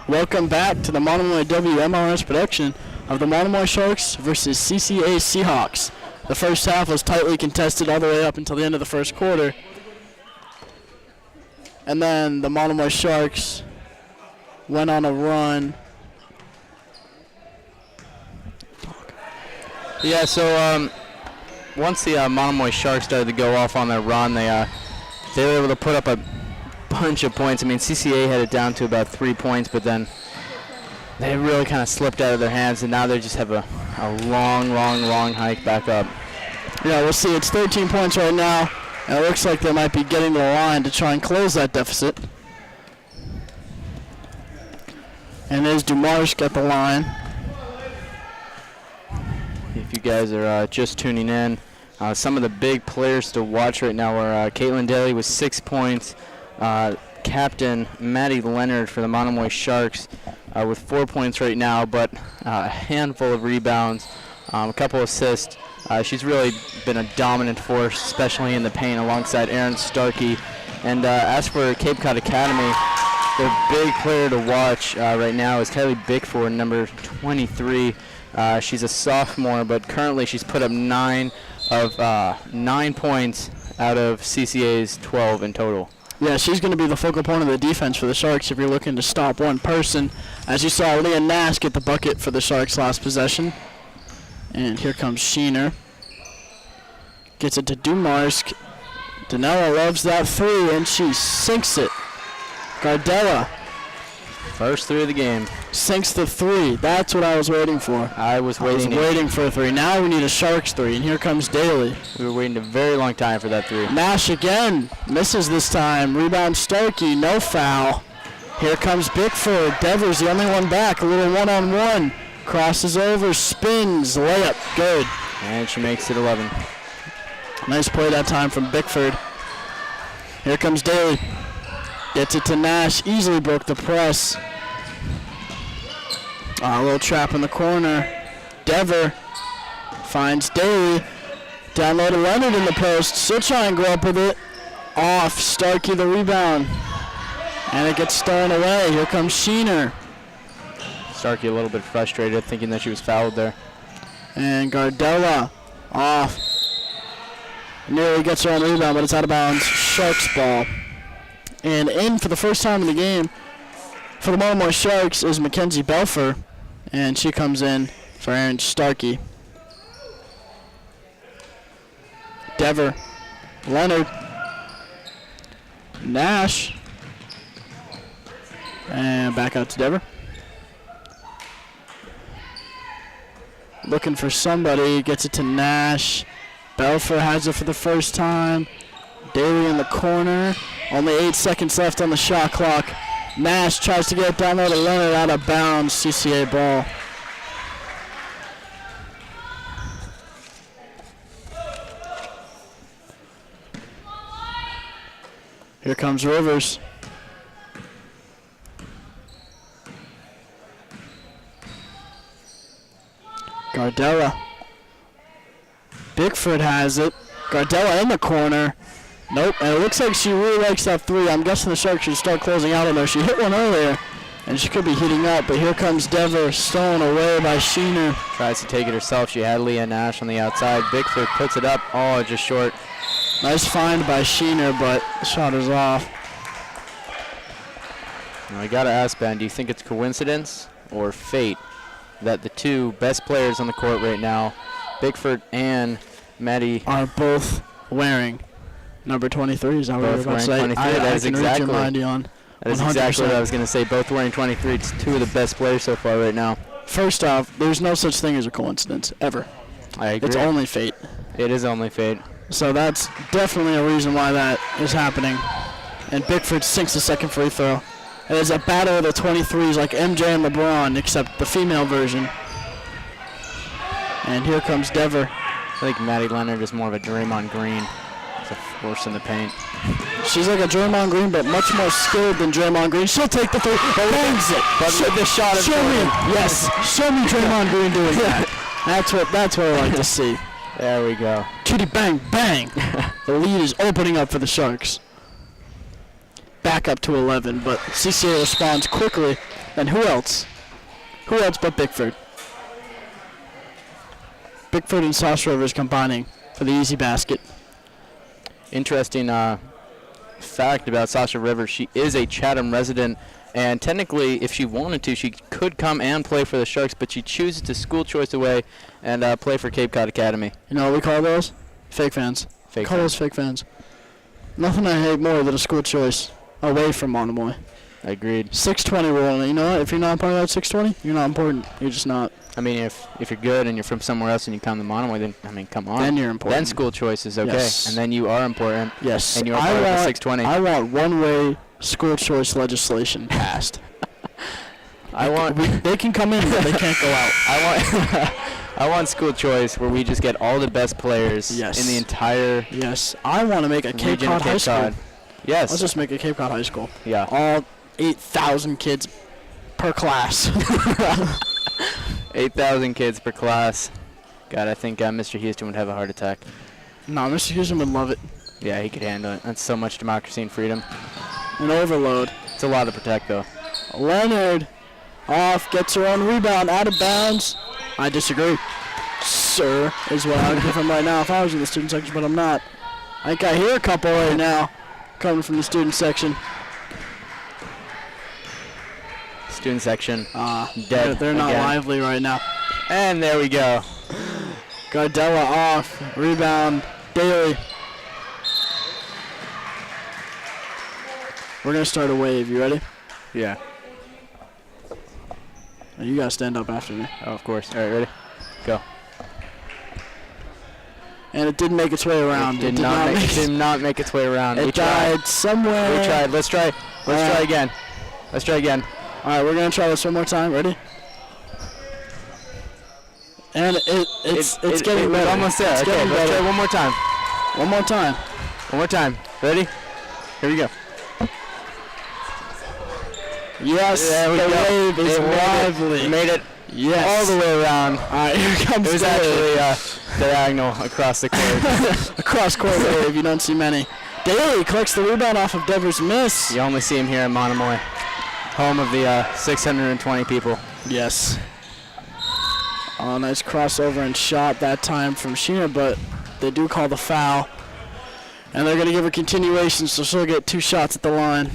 [SPEAKER 1] Welcome back to the Monomoy WMRS production of the Monomoy Sharks versus CCA Seahawks. The first half was tightly contested all the way up until the end of the first quarter. And then the Monomoy Sharks went on a run.
[SPEAKER 2] Yeah, so once the Monomoy Sharks started to go off on their run, they were able to put up a bunch of points. I mean, CCA had it down to about 3 points, but then they really kind of slipped out of their hands, and now they just have a long hike back up.
[SPEAKER 1] Yeah, we'll see. It's 13 points right now, and it looks like they might be getting to the line to try and close that deficit. And there's Dumarsk at the line.
[SPEAKER 2] If you guys are just tuning in, some of the big players to watch right now are Caitlin Daly with 6 points, Captain Maddie Leonard for the Monomoy Sharks with 4 points right now, but a handful of rebounds, a couple assists. She's really been a dominant force, especially in the paint, alongside Erin Starkey. And as for Cape Cod Academy, their big player to watch right now is Kylie Bickford, number 23. She's a sophomore, but currently she's put up 9 points out of CCA's 12 in total.
[SPEAKER 1] Yeah, she's going to be the focal point of the defense for the Sharks if you're looking to stop one person. As you saw, Leah Nash get the bucket for the Sharks last possession. And here comes Sheener. Gets it to Dumarsk. Danella loves that three, and she sinks it. Gardella.
[SPEAKER 2] First three of the game.
[SPEAKER 1] Sinks the three. That's what I was waiting for.
[SPEAKER 2] I was waiting
[SPEAKER 1] for a three. Now we need a Sharks three, and here comes Daly.
[SPEAKER 2] We were waiting a very long time for that three.
[SPEAKER 1] Nash again. Misses this time. Rebound Starkey. No foul. Here comes Bickford. Devers the only one back. A little one-on-one. Crosses over. Spins. Layup. Good.
[SPEAKER 2] And she makes it 11.
[SPEAKER 1] Nice play that time from Bickford. Here comes Daly. Gets it to Nash. Easily broke the press. A little trap in the corner. Dever finds Daly. Down low to Leonard in the post. She'll try and go up with it. Off. Starkey the rebound. And it gets stolen away. Here comes Sheener.
[SPEAKER 2] Starkey a little bit frustrated, thinking that she was fouled there.
[SPEAKER 1] And Gardella off. Nearly gets her on the rebound, but it's out of bounds. Sharks ball. And in for the first time in the game for the Monomoy Sharks is Mackenzie Belfer. And she comes in for Erin Starkey. Dever. Leonard. Nash. And back out to Dever. Looking for somebody. Gets it to Nash. Belfer has it for the first time. Daly in the corner. Only 8 seconds left on the shot clock. Nash tries to get it down there to Leonard, out of bounds. CCA ball. Here comes Rivers. Gardella. Bickford has it. Gardella in the corner. Nope, and it looks like she really likes that three. I'm guessing the Sharks should start closing out on her. She hit one earlier, and she could be heating up, but here comes Dever, stolen away by Sheener.
[SPEAKER 2] Tries to take it herself. She had Leah Nash on the outside. Bickford puts it up. Oh, just short.
[SPEAKER 1] Nice find by Sheener, but the shot is off.
[SPEAKER 2] Now, I got to ask, Ben, do you think it's coincidence or fate that the two best players on the court right now, Bickford and Maddie,
[SPEAKER 1] are both wearing number 23? Is that what you're about to say?
[SPEAKER 2] 23. That is exactly what I was going to say. Both wearing 23. It's two of the best players so far right now.
[SPEAKER 1] First off, there's no such thing as a coincidence, ever.
[SPEAKER 2] I agree.
[SPEAKER 1] It's only fate.
[SPEAKER 2] It is only fate.
[SPEAKER 1] So that's definitely a reason why that is happening. And Bickford sinks the second free throw. It is a battle of the 23s like MJ and LeBron, except the female version. And here comes Dever.
[SPEAKER 2] I think Maddie Leonard is more of a Draymond Green. It's a force in the paint.
[SPEAKER 1] She's like a Draymond Green, but much more skilled than Draymond Green. She'll take the three, bangs it.
[SPEAKER 2] But with the shot of
[SPEAKER 1] show me, yes, show me Draymond Green doing that. That's what I like to see.
[SPEAKER 2] There we go.
[SPEAKER 1] Chitty bang bang. The lead is opening up for the Sharks. back up to 11, but CCA responds quickly. And who else? Who else but Bickford? Bickford and Sasha Rivers combining for the easy basket.
[SPEAKER 2] Interesting fact about Sasha Rivers, she is a Chatham resident, and technically, if she wanted to, she could come and play for the Sharks, but she chooses to school choice away and play for Cape Cod Academy.
[SPEAKER 1] You know what we call those? Fake fans.
[SPEAKER 2] Fake
[SPEAKER 1] Call
[SPEAKER 2] fans.
[SPEAKER 1] those fake fans. Nothing I hate more than a school choice away from Monomoy.
[SPEAKER 2] Agreed.
[SPEAKER 1] 620 rule. You know what? If you're not part of that 620, you're not important. You're just not.
[SPEAKER 2] I mean, if you're good and you're from somewhere else and you come to Monomoy, then, I mean, come on.
[SPEAKER 1] Then you're important.
[SPEAKER 2] Then school choice is okay.
[SPEAKER 1] Yes.
[SPEAKER 2] And then you are important.
[SPEAKER 1] Yes.
[SPEAKER 2] And you are part of the 620.
[SPEAKER 1] I want one-way school choice legislation passed. They can come in, but they can't go out.
[SPEAKER 2] I want school choice where we just get all the best players in the entire
[SPEAKER 1] Yes. I want to make a Cape
[SPEAKER 2] region
[SPEAKER 1] Cod
[SPEAKER 2] of
[SPEAKER 1] High
[SPEAKER 2] Cape
[SPEAKER 1] School.
[SPEAKER 2] Cod. Yes.
[SPEAKER 1] Let's just make a Cape Cod High School.
[SPEAKER 2] Yeah.
[SPEAKER 1] All 8,000 kids per class.
[SPEAKER 2] 8,000 kids per class. God, I think Mr. Houston would have a heart attack.
[SPEAKER 1] No, Mr. Houston would love it.
[SPEAKER 2] Yeah, he could handle it. That's so much democracy and freedom.
[SPEAKER 1] An overload.
[SPEAKER 2] It's a lot to protect, though.
[SPEAKER 1] Leonard off, gets her own rebound, out of bounds. I disagree. Sir, is what I would give him right now if I was in the student section, but I'm not. I think I hear a couple right now coming from the student section.
[SPEAKER 2] Student section.
[SPEAKER 1] They're not
[SPEAKER 2] again.
[SPEAKER 1] lively right now.
[SPEAKER 2] And there we go.
[SPEAKER 1] Gardella off, rebound, Daly. We're going to start a wave. You ready?
[SPEAKER 2] Yeah.
[SPEAKER 1] You got to stand up after me.
[SPEAKER 2] Oh, of course. All right, ready? Go.
[SPEAKER 1] And it didn't make its way around.
[SPEAKER 2] It did not make its way around.
[SPEAKER 1] It died somewhere.
[SPEAKER 2] We tried. Let's try. Let's try again. Let's try again.
[SPEAKER 1] All right, we're going to try this one more time. Ready? And it's getting better.
[SPEAKER 2] We're almost there.
[SPEAKER 1] It's
[SPEAKER 2] Okay, let's try one more time.
[SPEAKER 1] One more time.
[SPEAKER 2] One more time. Ready? Here we go.
[SPEAKER 1] Yes,
[SPEAKER 2] there we
[SPEAKER 1] the
[SPEAKER 2] go.
[SPEAKER 1] wave is lively.
[SPEAKER 2] We made it
[SPEAKER 1] Yes.
[SPEAKER 2] all the way around.
[SPEAKER 1] All right, here comes
[SPEAKER 2] It was
[SPEAKER 1] Daly.
[SPEAKER 2] actually diagonal across the court.
[SPEAKER 1] Across court wave, you don't see many. Daly collects the rebound off of Devers' miss.
[SPEAKER 2] You only see him here in Monomoy, home of the 620 people.
[SPEAKER 1] Yes. Oh, nice crossover and shot that time from Sheena, but they do call the foul. And they're going to give her continuation, so she'll get 2 shots at the line.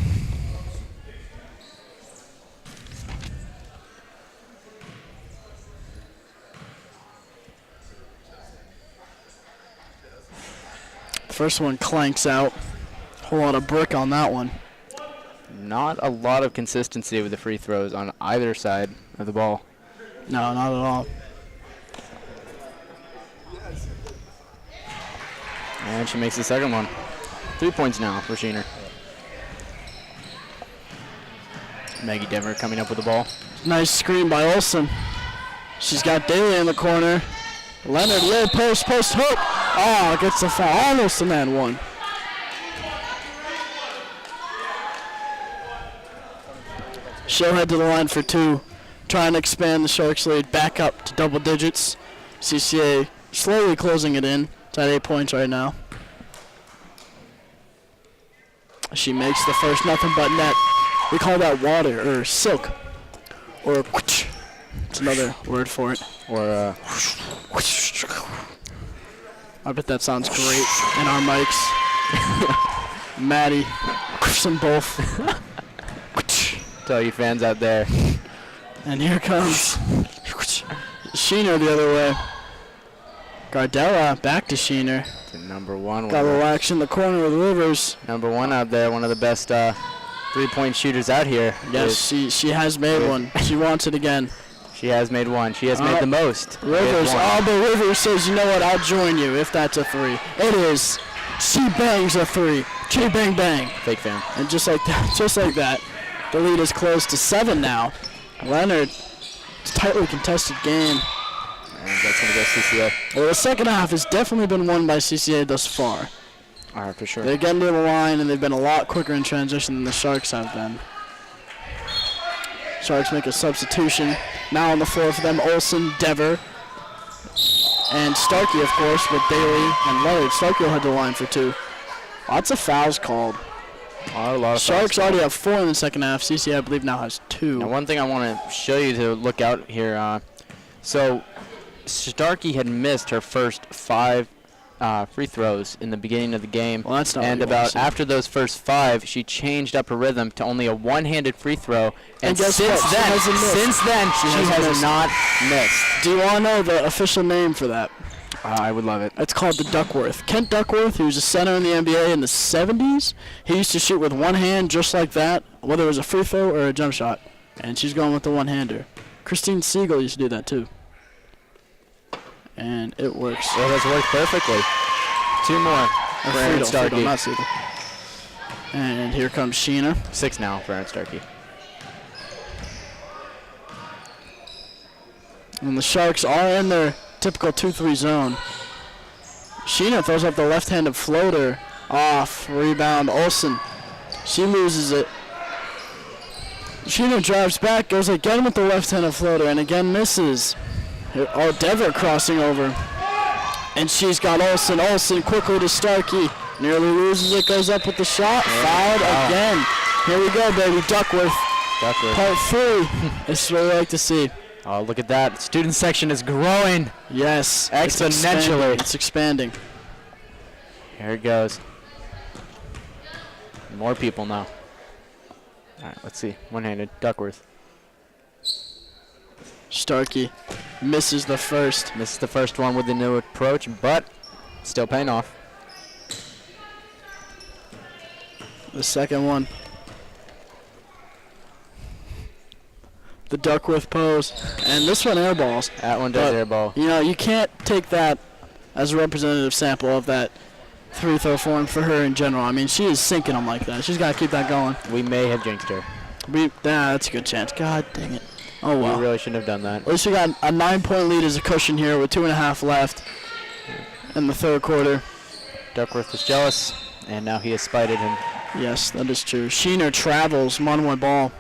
[SPEAKER 1] First one clanks out. Whole lot of brick on that one.
[SPEAKER 2] Not a lot of consistency with the free throws on either side of the ball.
[SPEAKER 1] No, not at all.
[SPEAKER 2] And she makes the second one. 3 points now for Sheener. Maggie Dever coming up with the ball.
[SPEAKER 1] Nice screen by Olsen. She's got Daly in the corner. Leonard, low post hook. Oh, gets the foul. Almost a man one. She'll head to the line for 2. Trying to expand the Sharks lead back up to double digits. CCA slowly closing it in. It's at 8 points right now. She makes the first nothing but net. We call that water or silk or it's another word for it.
[SPEAKER 2] Or
[SPEAKER 1] I bet that sounds great in our mics. Maddie, them both.
[SPEAKER 2] to all you fans out there.
[SPEAKER 1] And here comes Sheener the other way. Gardella back to Sheener.
[SPEAKER 2] To number 1.
[SPEAKER 1] Got a little action in the corner with Rivers.
[SPEAKER 2] Number 1 out there, one of the best 3-point shooters out here.
[SPEAKER 1] Yes, she has made one. She wants it again.
[SPEAKER 2] She has made one. She has made the most.
[SPEAKER 1] Rivers, but Rivers says, you know what, I'll join you if that's a 3. It is. She bangs a 3. She bang bang.
[SPEAKER 2] Fake fan.
[SPEAKER 1] And just like that, the lead is close to 7 now. Leonard, it's a tightly contested game.
[SPEAKER 2] And that's going to go CCA.
[SPEAKER 1] Well, the second half has definitely been won by CCA thus far.
[SPEAKER 2] All right, for sure.
[SPEAKER 1] They're getting to the line, and they've been a lot quicker in transition than the Sharks have been. Sharks make a substitution. Now on the floor for them, Olsen, Dever, and Starkey, of course, with Daly and Leonard. Starkey will head to the line for 2. Lots of fouls called.
[SPEAKER 2] A lot of
[SPEAKER 1] Sharks
[SPEAKER 2] fouls.
[SPEAKER 1] already have 4 in the second half. CCA, I believe, now has 2.
[SPEAKER 2] Now, one thing I want to show you to look out here. So Starkey had missed her first 5 free throws in the beginning of the game.
[SPEAKER 1] Well, that's not
[SPEAKER 2] and
[SPEAKER 1] what you wanna
[SPEAKER 2] about
[SPEAKER 1] see.
[SPEAKER 2] after those first 5, she changed up her rhythm to only a one-handed free throw.
[SPEAKER 1] And guess what? She hasn't missed.
[SPEAKER 2] Since then, she
[SPEAKER 1] hasn't
[SPEAKER 2] has
[SPEAKER 1] missed.
[SPEAKER 2] not missed.
[SPEAKER 1] Do you want to know the official name for that?
[SPEAKER 2] I would love it.
[SPEAKER 1] It's called the Duckworth. Kent Duckworth, who was a center in the NBA in the 70s, he used to shoot with one hand just like that, whether it was a free throw or a jump shot. And she's going with the one-hander. Christine Siegel used to do that too. And it works.
[SPEAKER 2] Well, that's worked perfectly. 2 more for Aaron Starkey.
[SPEAKER 1] Friedel, not Siegel. And here comes Sheena.
[SPEAKER 2] 6 now for Aaron Starkey.
[SPEAKER 1] And the Sharks are in their typical 2-3 zone. Sheena throws up the left-handed floater off. Rebound, Olsen. She loses it. Sheena drives back, goes again with the left-handed floater, and again misses. Oh, Dever crossing over. And she's got Olsen. Olsen quickly to Starkey. Nearly loses it, goes up with the shot. Fouled again. Here we go, baby. Duckworth. Part 3. This is what we like to see.
[SPEAKER 2] Oh, look at that. Student section is growing.
[SPEAKER 1] Yes.
[SPEAKER 2] Exponentially.
[SPEAKER 1] It's expanding.
[SPEAKER 2] Here it goes. More people now. All right, let's see. One-handed. Duckworth.
[SPEAKER 1] Starkey misses the first.
[SPEAKER 2] Misses the first one with the new approach, but still paying off.
[SPEAKER 1] The second one. The Duckworth pose. And this one airballs.
[SPEAKER 2] That one does airball.
[SPEAKER 1] You know, you can't take that as a representative sample of that free throw form for her in general. I mean, she is sinking them like that. She's got to keep that going.
[SPEAKER 2] We may have jinxed her.
[SPEAKER 1] That's a good chance. God dang it. Oh, well.
[SPEAKER 2] We really shouldn't have done that.
[SPEAKER 1] At least we got a 9-point lead as a cushion here with 2.5 left in the third quarter.
[SPEAKER 2] Duckworth was jealous, and now he has spited him.
[SPEAKER 1] Yes, that is true. Sheener travels. Monomoy ball.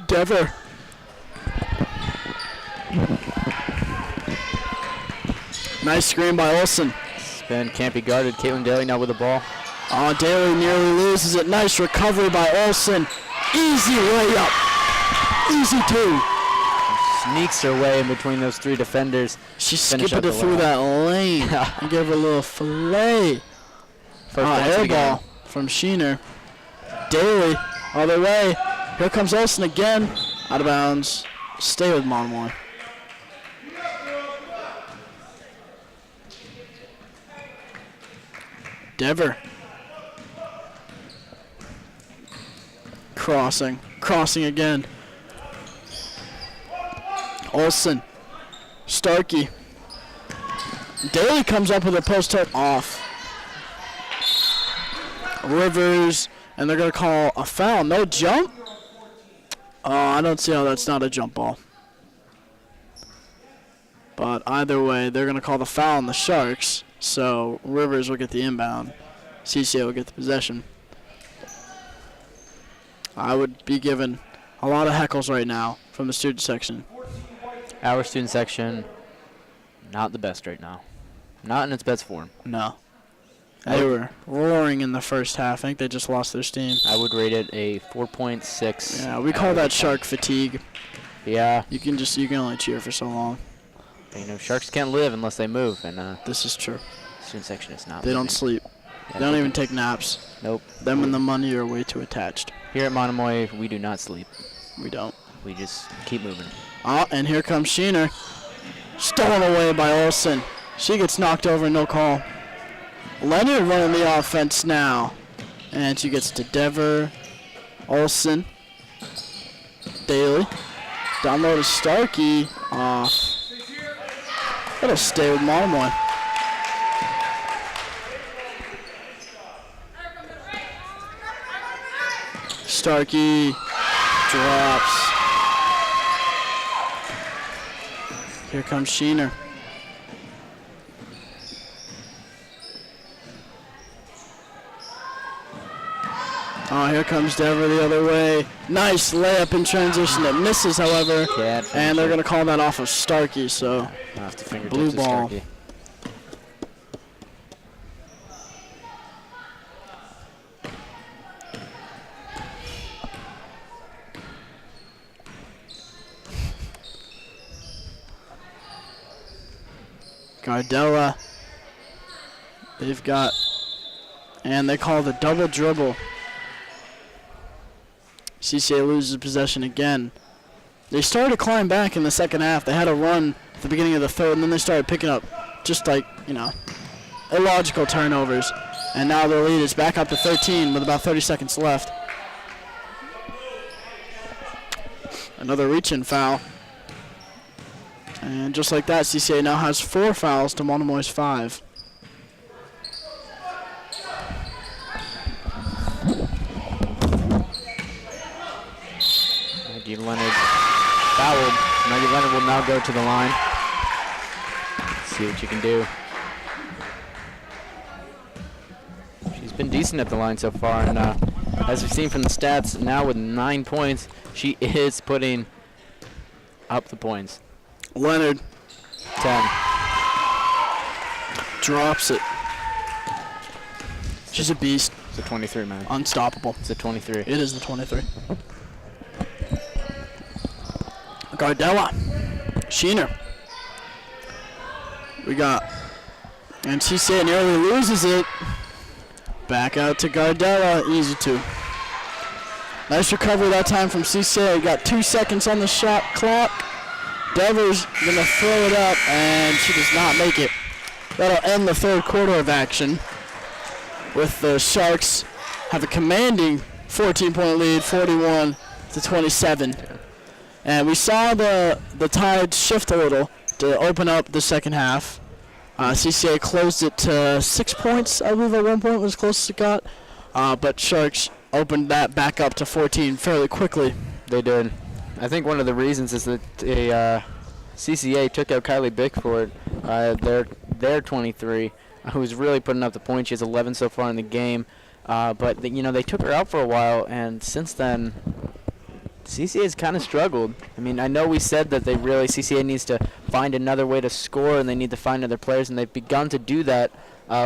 [SPEAKER 1] Dever. Nice screen by Olsen.
[SPEAKER 2] Spin can't be guarded. Caitlin Daly now with the ball.
[SPEAKER 1] Oh, Daly nearly loses it. Nice recovery by Olsen. Easy layup. Easy 2.
[SPEAKER 2] Sneaks her way in between those 3 defenders.
[SPEAKER 1] She
[SPEAKER 2] Finish
[SPEAKER 1] skipped
[SPEAKER 2] up
[SPEAKER 1] it
[SPEAKER 2] the
[SPEAKER 1] through
[SPEAKER 2] layup.
[SPEAKER 1] that lane and gave her a little fillet.
[SPEAKER 2] First points of the game.
[SPEAKER 1] Airball from Sheener. Daly all the way. Here comes Olsen again. Out of bounds. Stay with Monomoy. Dever. Crossing. Crossing again. Olsen. Starkey. Daly comes up with a post-up off. Rivers, and they're going to call a foul. No jump? I don't see how that's not a jump ball. But either way, they're going to call the foul on the Sharks. So Rivers will get the inbound. CCA will get the possession. I would be given a lot of heckles right now from the student section.
[SPEAKER 2] Our student section, not the best right now. Not in its best form.
[SPEAKER 1] No. They were roaring in the first half. I think they just lost their steam.
[SPEAKER 2] I would rate it a 4.6.
[SPEAKER 1] Yeah, we call that Shark fatigue.
[SPEAKER 2] Yeah.
[SPEAKER 1] You can only cheer for so long.
[SPEAKER 2] You know, Sharks can't live unless they move, and
[SPEAKER 1] This is true.
[SPEAKER 2] student section is not
[SPEAKER 1] They don't
[SPEAKER 2] moving.
[SPEAKER 1] sleep.
[SPEAKER 2] Yeah,
[SPEAKER 1] They don't even take naps.
[SPEAKER 2] Nope.
[SPEAKER 1] Them and the money are way too attached.
[SPEAKER 2] Here at Monomoy, we do not sleep.
[SPEAKER 1] We don't.
[SPEAKER 2] We just keep moving.
[SPEAKER 1] Oh, and here comes Sheener. Stolen away by Olsen. She gets knocked over, no call. Leonard running the offense now. And she gets to Dever. Olsen. Daly. Down low to Starkey. Off. It'll stay with Monomoy. Starkey drops. Here comes Sheener. Oh, here comes Dever the other way. Nice layup in transition. It misses, however.
[SPEAKER 2] Can't finish
[SPEAKER 1] And they're
[SPEAKER 2] it.
[SPEAKER 1] going to call that off of Starkey, so
[SPEAKER 2] Off the fingertips
[SPEAKER 1] blue
[SPEAKER 2] of
[SPEAKER 1] ball.
[SPEAKER 2] Starkey.
[SPEAKER 1] Gardella. They've got, and they call the double dribble. CCA loses possession again. They started to climb back in the second half. They had a run at the beginning of the third, and then they started picking up just like, illogical turnovers. And now their lead is back up to 13 with about 30 seconds left. Another reach-in foul. And just like that, CCA now has 4 fouls to Monomoy's 5.
[SPEAKER 2] Maggie Leonard fouled. Maggie Leonard will now go to the line. See what you can do. She's been decent at the line so far, and as we've seen from the stats, now with 9 points, she is putting up the points.
[SPEAKER 1] Leonard
[SPEAKER 2] 10.
[SPEAKER 1] Drops it. She's a beast.
[SPEAKER 2] It's a 23, man.
[SPEAKER 1] Unstoppable.
[SPEAKER 2] It's a 23.
[SPEAKER 1] It is the 23. Gardella. Sheener. We got, and CCA nearly loses it. Back out to Gardella. Easy 2. Nice recovery that time from CCA. Got 2 seconds on the shot clock. Devers gonna throw it up, and she does not make it. That'll end the third quarter of action, with the Sharks have a commanding 14-point lead, 41-27. And we saw the tide shift a little to open up the second half. CCA closed it to 6 points, I believe at one point was close as it got. But Sharks opened that back up to 14 fairly quickly.
[SPEAKER 2] They did. I think one of the reasons is that CCA took out Kylie Bickford, their 23, who's really putting up the points. She has 11 so far in the game. But they took her out for a while, and since then, CCA has kind of struggled. I mean, I know we said that CCA needs to find another way to score, and they need to find other players, and they've begun to do that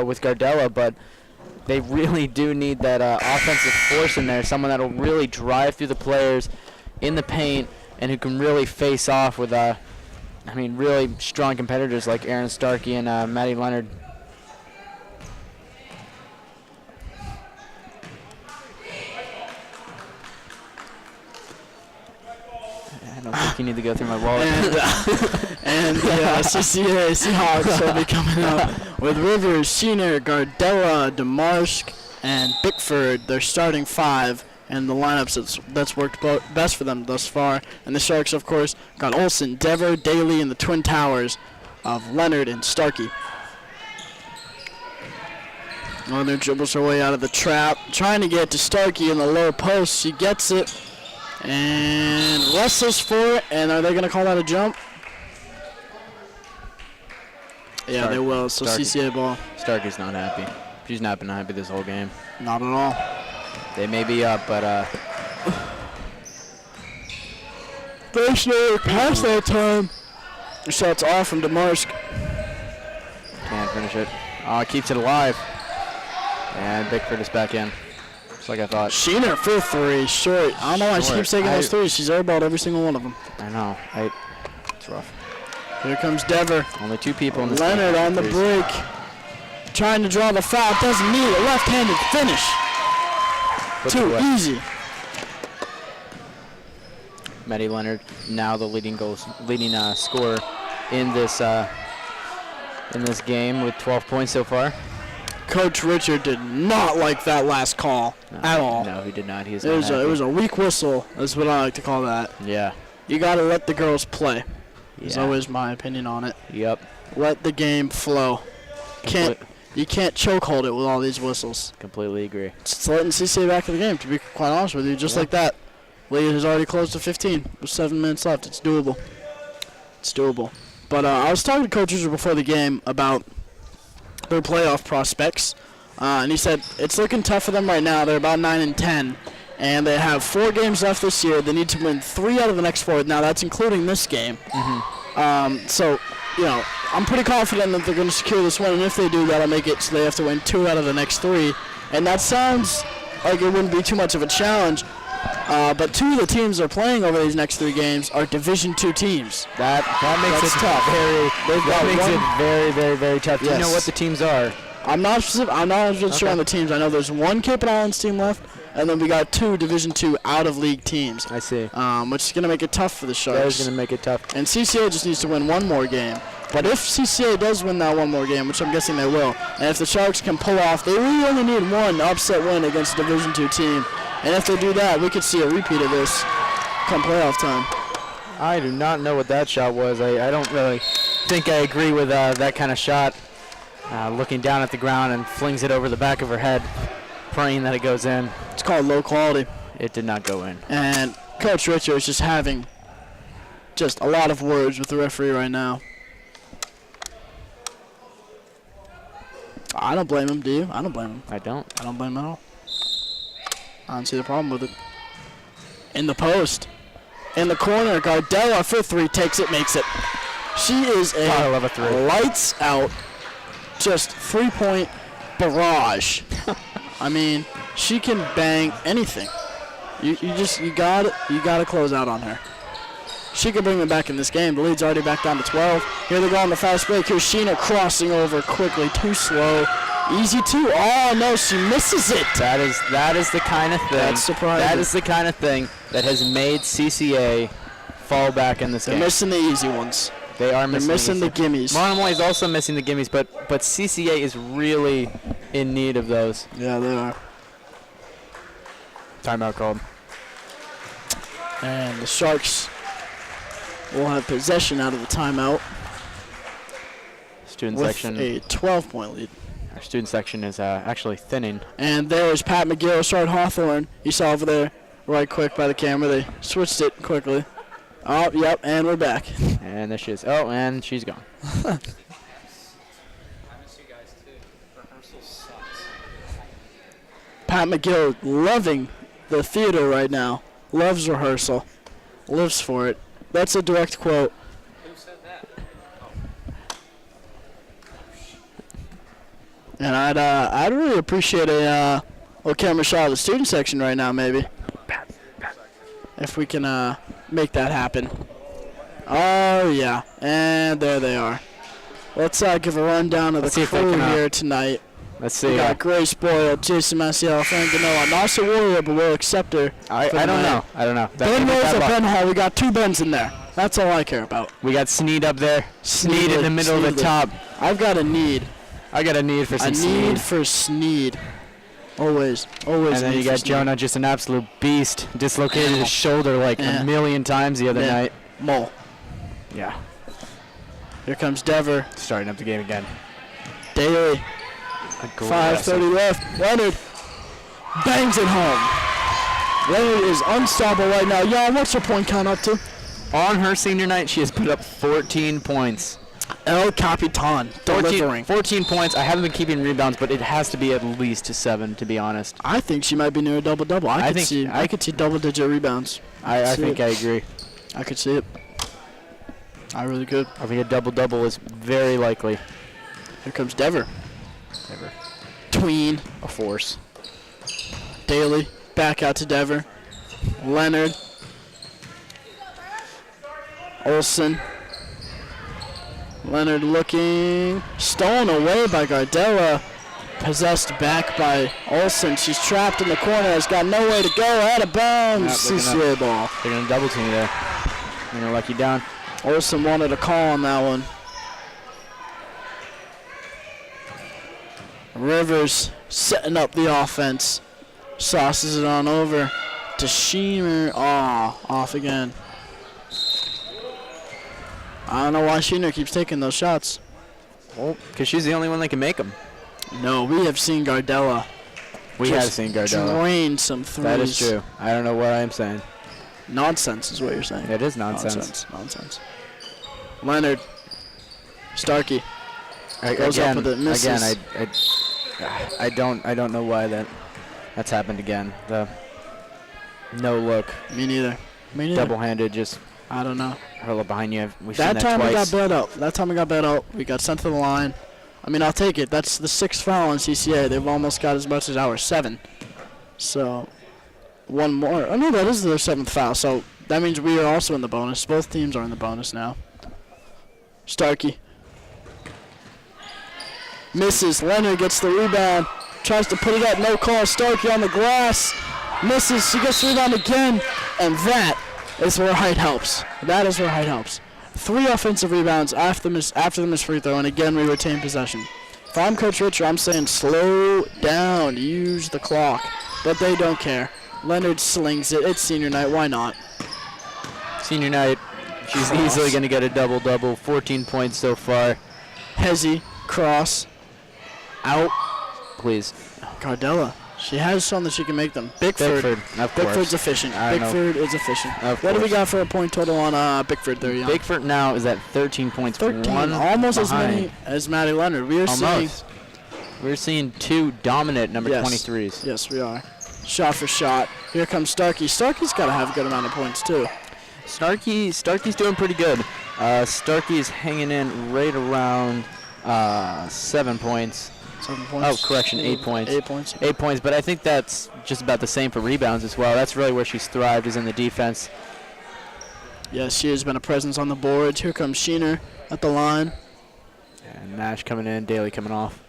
[SPEAKER 2] with Gardella, but they really do need that offensive force in there, someone that will really drive through the players in the paint and who can really face off with, really strong competitors like Erin Starkey and Maddie Leonard. I don't think you need to go through my wallet.
[SPEAKER 1] And the CCA Seahawks will be coming up with Rivers, Sheener, Gardella, DeMarsk, and Bickford. Their starting 5, and the lineups that's worked best for them thus far. And the Sharks, of course, got Olsen, Dever, Daly, and the twin towers of Leonard and Starkey. Leonard dribbles her way out of the trap, trying to get to Starkey in the low post. She gets it and wrestles for it. And are they going to call that a jump? Yeah, they will. So Starkey. CCA ball.
[SPEAKER 2] Starkey's not happy. She's not been happy this whole game.
[SPEAKER 1] Not at all.
[SPEAKER 2] They may be up, but
[SPEAKER 1] there's no pass that time. The shot's off from DeMarsk.
[SPEAKER 2] Can't finish it. Oh, it keeps it alive. And Bickford is back in. Just like I thought.
[SPEAKER 1] Sheener for 3, short. I don't know why she keeps taking those threes. She's airballed every single one of them.
[SPEAKER 2] I know. It's rough.
[SPEAKER 1] Here comes Dever.
[SPEAKER 2] Only 2 people in this
[SPEAKER 1] Leonard on the break. Trying to draw the foul. Doesn't need a left-handed finish. Too easy.
[SPEAKER 2] Maddie Leonard now the leading scorer in this game with 12 points so far.
[SPEAKER 1] Coach Richard did not like that last call at all.
[SPEAKER 2] No, he did not. It
[SPEAKER 1] was a weak whistle. That's what I like to call that.
[SPEAKER 2] Yeah.
[SPEAKER 1] You got to let the girls play. Is always my opinion on it.
[SPEAKER 2] Yep.
[SPEAKER 1] Let the game flow. You can't chokehold it with all these whistles.
[SPEAKER 2] Completely agree.
[SPEAKER 1] It's letting CCA back in the game, to be quite honest with you. Just like that. Lead has already closed to 15 with 7 minutes left. It's doable. But I was talking to Coach Richard before the game about their playoff prospects. And he said it's looking tough for them right now. They're about 9-10. And they have 4 games left this year. They need to win 3 out of the next 4. Now, that's including this game. Mm-hmm. So, I'm pretty confident that they're going to secure this one. And if they do, that'll make it so they have to win 2 out of the next 3. And that sounds like it wouldn't be too much of a challenge. But two of the teams they're playing over these next 3 games are Division II teams.
[SPEAKER 2] That makes it
[SPEAKER 1] tough.
[SPEAKER 2] Very, very, very tough. Do you
[SPEAKER 1] Yes.
[SPEAKER 2] know what the teams are?
[SPEAKER 1] I'm not sure on the teams. I know there's one Cape and Islands team left, and then we got 2 Division II out-of-league teams.
[SPEAKER 2] I see.
[SPEAKER 1] Which is going to make it tough for the Sharks.
[SPEAKER 2] That is going to make it tough.
[SPEAKER 1] And CCA just needs to win one more game. But if CCA does win that one more game, which I'm guessing they will, and if the Sharks can pull off, they really only need one upset win against a Division II team. And if they do that, we could see a repeat of this come playoff time.
[SPEAKER 2] I do not know what that shot was. I don't really think I agree with that kind of shot. Looking down at the ground and flings it over the back of her head, praying that it goes in.
[SPEAKER 1] It's called low quality.
[SPEAKER 2] It did not go in.
[SPEAKER 1] And Coach Richard is just having just a lot of words with the referee right now. I don't blame him, do you? I don't blame him.
[SPEAKER 2] I don't.
[SPEAKER 1] I don't blame him at all. I don't see the problem with it. In the post. In the corner, Gardella for 3, takes it, makes it. She is
[SPEAKER 2] I love a 3.
[SPEAKER 1] lights out, just 3-point barrage. I mean, she can bang anything. You gotta close out on her. She can bring them back in this game. The lead's already back down to 12. Here they go on the fast break. Here's Sheena crossing over quickly, too slow. Easy 2. Oh no, she misses it.
[SPEAKER 2] That is the kind of thing.
[SPEAKER 1] That's surprising.
[SPEAKER 2] That is the kind of thing that has made CCA fall back in this
[SPEAKER 1] They're
[SPEAKER 2] game.
[SPEAKER 1] missing the easy ones.
[SPEAKER 2] They are
[SPEAKER 1] They're missing the gimmies.
[SPEAKER 2] Monomoy is also missing the gimmies, but CCA is really in need of those.
[SPEAKER 1] Yeah, they are.
[SPEAKER 2] Timeout called.
[SPEAKER 1] And the Sharks will have possession out of the timeout
[SPEAKER 2] Student
[SPEAKER 1] with
[SPEAKER 2] section.
[SPEAKER 1] a 12-point lead.
[SPEAKER 2] Our student section is actually thinning.
[SPEAKER 1] And there's Pat McGill, Shard Hawthorne. You saw over there right quick by the camera. They switched it quickly. Oh, yep, and we're back.
[SPEAKER 2] And there she is. Oh, and she's gone.
[SPEAKER 3] I miss you guys too. Rehearsal sucks.
[SPEAKER 1] Pat McGill loving the theater right now. Loves rehearsal. Lives for it. That's a direct quote.
[SPEAKER 3] Who said that?
[SPEAKER 1] And I'd really appreciate a little camera shot of the student section right now, maybe. If we can make that happen. Oh, yeah. And there they are. Let's give a rundown of
[SPEAKER 2] Let's
[SPEAKER 1] the
[SPEAKER 2] see if they
[SPEAKER 1] crew
[SPEAKER 2] can,
[SPEAKER 1] here tonight.
[SPEAKER 2] Let's see.
[SPEAKER 1] We got Grace Boyle, Jason Maciel, Frank Ganoa. Not so Warrior, but we'll accept her.
[SPEAKER 2] I don't know. I don't know.
[SPEAKER 1] Ben Rose at Ben Hall. We got 2 Bens in there. That's all I care about.
[SPEAKER 2] We got Sneed up there. Sneed in the middle of the top.
[SPEAKER 1] I've got a need.
[SPEAKER 2] I got a need for some
[SPEAKER 1] A
[SPEAKER 2] Sneed.
[SPEAKER 1] need for Sneed. Always.
[SPEAKER 2] And
[SPEAKER 1] a
[SPEAKER 2] then
[SPEAKER 1] need
[SPEAKER 2] you
[SPEAKER 1] for
[SPEAKER 2] got
[SPEAKER 1] Sneed.
[SPEAKER 2] Jonah, just an absolute beast. Dislocated his shoulder like
[SPEAKER 1] Yeah.
[SPEAKER 2] a million times the other
[SPEAKER 1] Yeah.
[SPEAKER 2] night.
[SPEAKER 1] Mole.
[SPEAKER 2] Yeah.
[SPEAKER 1] Here comes Dever.
[SPEAKER 2] Starting up the game again.
[SPEAKER 1] Daly.
[SPEAKER 2] Aggressive.
[SPEAKER 1] 5:30 left. Leonard bangs it home. Leonard is unstoppable right now. Yeah, what's her point count up to?
[SPEAKER 2] On her senior night, she has put up 14 points.
[SPEAKER 1] El Capitan.
[SPEAKER 2] 14,
[SPEAKER 1] Delivering.
[SPEAKER 2] 14 points. I haven't been keeping rebounds, but it has to be at least 7, to be honest.
[SPEAKER 1] I think she might be near a double-double. I could
[SPEAKER 2] think-
[SPEAKER 1] see double-digit rebounds.
[SPEAKER 2] I
[SPEAKER 1] See
[SPEAKER 2] think
[SPEAKER 1] it.
[SPEAKER 2] I agree.
[SPEAKER 1] I could see it. I really could.
[SPEAKER 2] I think a double-double is very likely.
[SPEAKER 1] Here comes Dever.
[SPEAKER 2] Ever.
[SPEAKER 1] Tween.
[SPEAKER 2] A force.
[SPEAKER 1] Daly. Back out to Dever. Leonard. Olsen. Leonard looking. Stolen away by Gardella. Possessed back by Olsen. She's trapped in the corner. Has got no way to go. Out of bounds.
[SPEAKER 2] Yep, they're
[SPEAKER 1] CCA ball.
[SPEAKER 2] They're going to double team you there. They're going to lock you down.
[SPEAKER 1] Olsen wanted a call on that one. Rivers setting up the offense. Sauces it on over to Sheener. Off again. I don't know why Sheener keeps taking those shots.
[SPEAKER 2] Well, because she's the only one that can make them.
[SPEAKER 1] No, we have seen Gardella.
[SPEAKER 2] We have seen Gardella.
[SPEAKER 1] Drain some threes.
[SPEAKER 2] That is true. I don't know what I'm saying.
[SPEAKER 1] Nonsense is what you're saying.
[SPEAKER 2] It is nonsense.
[SPEAKER 1] Nonsense. Leonard. Starkey. Goes
[SPEAKER 2] Again,
[SPEAKER 1] up with it, misses.
[SPEAKER 2] I don't know why that's happened again. The no look,
[SPEAKER 1] Me neither.
[SPEAKER 2] double-handed, just
[SPEAKER 1] I don't know.
[SPEAKER 2] hurl it behind you. We've seen
[SPEAKER 1] That
[SPEAKER 2] that
[SPEAKER 1] time we got
[SPEAKER 2] twice.
[SPEAKER 1] bailed out. We got sent to the line. I mean, I'll take it. That's the 6th foul on CCA. They've almost got as much as our 7. So one more. Oh, no, that is their 7th foul. So that means we are also in the bonus. Both teams are in the bonus now. Starkey. Misses. Leonard gets the rebound. Tries to put it up. No call. Starkey on the glass. Misses. She gets the rebound again. And that is where height helps. That is where height helps. 3 offensive rebounds after the missed free throw. And again, we retain possession. If I'm Coach Richard, I'm saying slow down. Use the clock. But they don't care. Leonard slings it. It's senior night. Why not?
[SPEAKER 2] Senior night. She's easily going to get a double-double. 14 points so far.
[SPEAKER 1] Hezzy. Cross. Out.
[SPEAKER 2] Please.
[SPEAKER 1] Cardella. She has shown that she can make them. Bickford.
[SPEAKER 2] Of course.
[SPEAKER 1] Bickford's efficient. Bickford is efficient. What do we got for a point total on Bickford there, Jan?
[SPEAKER 2] Bickford now is at 13 points.
[SPEAKER 1] 13.
[SPEAKER 2] One
[SPEAKER 1] almost as
[SPEAKER 2] behind.
[SPEAKER 1] many as Maddie Leonard. We are
[SPEAKER 2] Almost. We're seeing 2 dominant number
[SPEAKER 1] Yes.
[SPEAKER 2] 23s.
[SPEAKER 1] Yes, we are. Shot for shot. Here comes Starkey. Starkey's got to have a good amount of points, too.
[SPEAKER 2] Starkey's doing pretty good. Starkey's hanging in right around 7 points.
[SPEAKER 1] 7 points.
[SPEAKER 2] Oh, correction, 8 points.
[SPEAKER 1] 8 points.
[SPEAKER 2] 8 points, but I think that's just about the same for rebounds as well. That's really where she's thrived, is in the defense.
[SPEAKER 1] Yes, she has been a presence on the boards. Here comes Sheener at the line.
[SPEAKER 2] And Nash coming in, Daly coming off.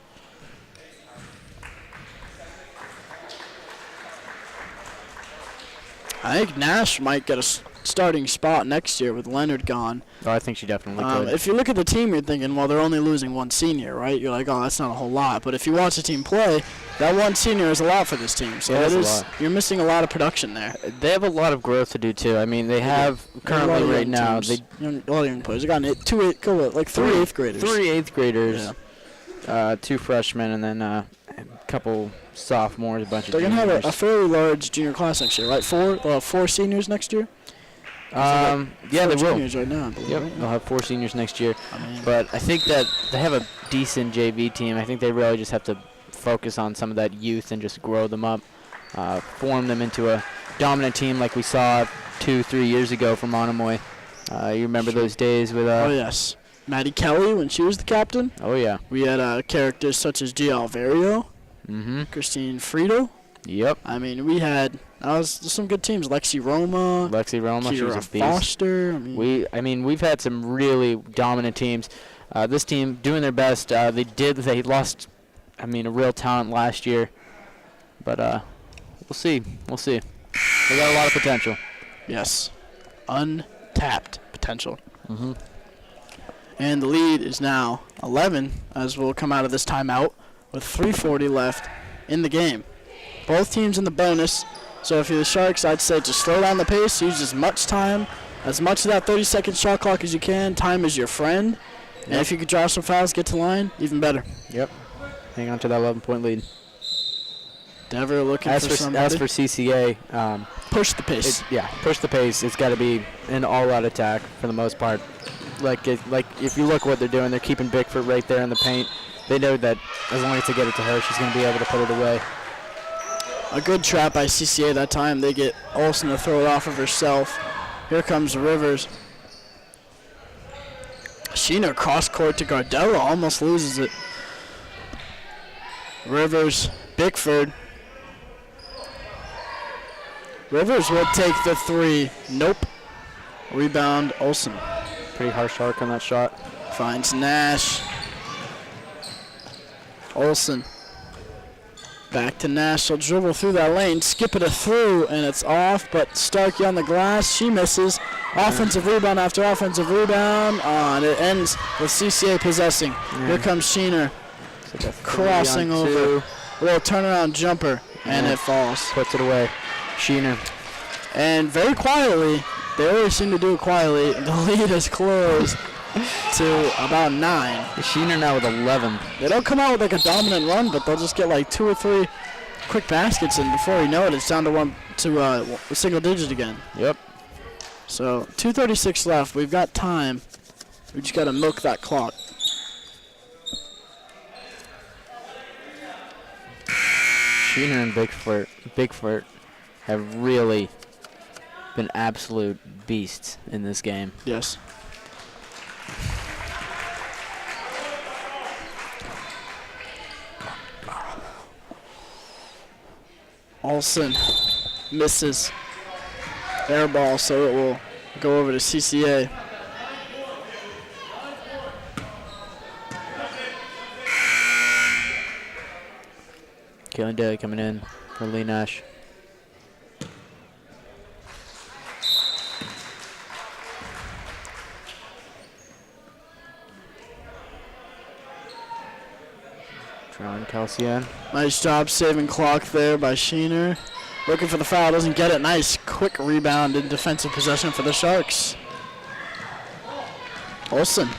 [SPEAKER 1] I think Nash might get a starting spot next year with Leonard gone.
[SPEAKER 2] Oh, I think she definitely could.
[SPEAKER 1] If you look at the team, you're thinking, well, they're only losing one senior, right? You're like, oh, that's not a whole lot. But if you watch the team play, that one senior is a lot for this team. So
[SPEAKER 2] Yeah,
[SPEAKER 1] it
[SPEAKER 2] that's a
[SPEAKER 1] is,
[SPEAKER 2] lot.
[SPEAKER 1] you're missing a lot of production there.
[SPEAKER 2] They have a lot of growth to do, too. I mean, they have currently right now,
[SPEAKER 1] a lot of young players. They got three eighth graders.
[SPEAKER 2] 3 8th graders, 2 freshmen, and then a couple sophomores, a bunch of
[SPEAKER 1] They're going to
[SPEAKER 2] juniors.
[SPEAKER 1] have a fairly large junior class next year, right? 4 seniors next year?
[SPEAKER 2] Yeah, they will.
[SPEAKER 1] Juniors right now, I believe,
[SPEAKER 2] Yep,
[SPEAKER 1] right?
[SPEAKER 2] they'll have 4 seniors next year.
[SPEAKER 1] I mean,
[SPEAKER 2] But I think that they have a decent JV team. I think they really just have to focus on some of that youth and just grow them up, form them into a dominant team like we saw 2-3 years ago from Monomoy. You remember those days with...
[SPEAKER 1] oh, yes. Maddie Kelly, when she was the captain.
[SPEAKER 2] Oh, yeah.
[SPEAKER 1] We had characters such as G. Alvario,
[SPEAKER 2] Mm-hmm.
[SPEAKER 1] Christine Friedel.
[SPEAKER 2] Yep.
[SPEAKER 1] I mean, we had some good teams. Lexi Roma,
[SPEAKER 2] She was a
[SPEAKER 1] Kira
[SPEAKER 2] beast.
[SPEAKER 1] Foster.
[SPEAKER 2] We've had some really dominant teams. This team doing their best. They lost, a real talent last year, but we'll see. They got a lot of potential.
[SPEAKER 1] Yes, untapped potential.
[SPEAKER 2] Mm-hmm.
[SPEAKER 1] And the lead is now 11 as we'll come out of this timeout with 3:40 left in the game. Both teams in the bonus. So if you're the Sharks, I'd say just slow down the pace, use as much time, as much of that 30-second shot clock as you can. Time is your friend. And if you could draw some fouls, get to line, even better.
[SPEAKER 2] Yep. Hang on to that 11-point lead.
[SPEAKER 1] Dever looking
[SPEAKER 2] As
[SPEAKER 1] for somebody.
[SPEAKER 2] As for CCA,
[SPEAKER 1] Push the pace.
[SPEAKER 2] push the pace. It's got to be an all-out attack for the most part. Like if you look what they're doing, they're keeping Bickford right there in the paint. They know that as long as they get it to her, she's going to be able to put it away.
[SPEAKER 1] A good trap by CCA that time. They get Olsen to throw it off of herself. Here comes Rivers. Sheena cross court to Gardella, almost loses it. Rivers, Bickford. Rivers will take the 3. Nope. Rebound, Olsen.
[SPEAKER 2] Pretty harsh arc on that shot.
[SPEAKER 1] Finds Nash. Olsen. Back to Nash. She'll dribble through that lane, skip it through, and it's off. But Starkey on the glass. She misses. Offensive rebound after offensive rebound. And it ends with CCA possessing. Here comes Sheener. Crossing over. A little turnaround jumper. And it falls.
[SPEAKER 2] Puts it away. Sheener.
[SPEAKER 1] And very quietly, they always seem to do it quietly, the lead is closed to about 9.
[SPEAKER 2] Sheener now with 11.
[SPEAKER 1] They don't come out with like a dominant run, but they'll just get like 2 or 3 quick baskets, and before you know it, it's down to single digit again.
[SPEAKER 2] Yep.
[SPEAKER 1] So 2:36 left. We've got time. We just got to milk that clock.
[SPEAKER 2] Sheener and Bigfoot have really been absolute beasts in this game.
[SPEAKER 1] Yes. Olsen misses. Air ball, so it will go over to CCA.
[SPEAKER 2] Kaylin Daly coming in for Lee Nash. Tron Calcian.
[SPEAKER 1] Nice job saving clock there by Sheener. Looking for the foul, doesn't get it. Nice quick rebound in defensive possession for the Sharks. Olsen.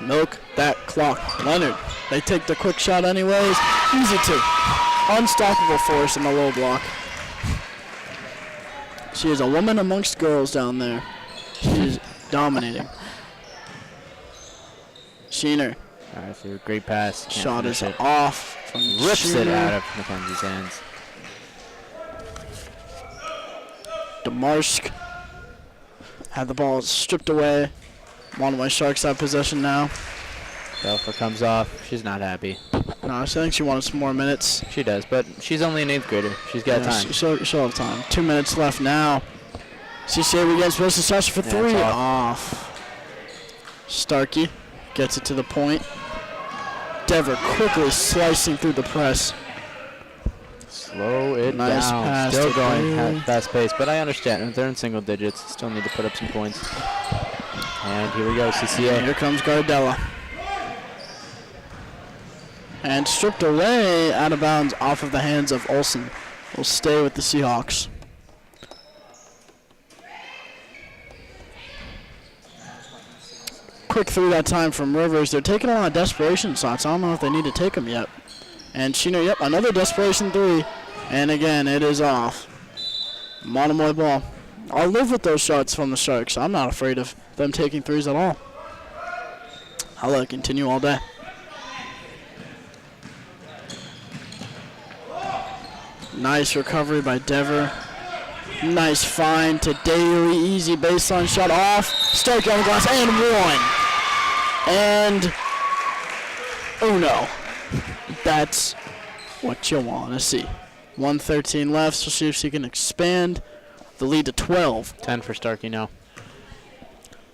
[SPEAKER 1] Milk that clock. Leonard. They take the quick shot anyways. Easy two. Unstoppable force in the low block. She is a woman amongst girls down there. She is dominating. Sheener.
[SPEAKER 2] All right, so great pass. Can't
[SPEAKER 1] Shot
[SPEAKER 2] finish
[SPEAKER 1] is
[SPEAKER 2] it.
[SPEAKER 1] off from
[SPEAKER 2] Rips it
[SPEAKER 1] Sheener.
[SPEAKER 2] out of Mackenzie's hands.
[SPEAKER 1] Demarsk had the ball stripped away. Monomoy Sharks have possession now.
[SPEAKER 2] Belfer comes off. She's not happy.
[SPEAKER 1] No, I think she wanted some more minutes.
[SPEAKER 2] She does, but she's only an 8th grader. She's got time.
[SPEAKER 1] She'll have time. 2 minutes left now. CCA against Wilson Sasha for
[SPEAKER 2] Yeah,
[SPEAKER 1] three.
[SPEAKER 2] it's
[SPEAKER 1] Off. Starkey gets it to the point. Dever quickly slicing through the press.
[SPEAKER 2] Slow it
[SPEAKER 1] Nice
[SPEAKER 2] down.
[SPEAKER 1] pass
[SPEAKER 2] Still
[SPEAKER 1] to
[SPEAKER 2] going
[SPEAKER 1] Bailey.
[SPEAKER 2] at fast pace, but I understand. If they're in single digits, still need to put up some points. And here we go, CCA.
[SPEAKER 1] Here comes Gardella. And stripped away, out of bounds, off of the hands of Olsen. Will stay with the Seahawks. Quick through that time from Rivers. They're taking a lot of desperation shots. I don't know if they need to take them yet. And Sheena, yep, another desperation three. And again, it is off. Monomoy ball. I'll live with those shots from the Sharks. I'm not afraid of them taking threes at all. I'll let it continue all day. Nice recovery by Dever. Nice find to Daly. Easy baseline shot off. Starkey on the glass and one. And uno. That's what you want to see. 1:13 left, so see if she can expand the lead to 12.
[SPEAKER 2] 10 for Starkey now.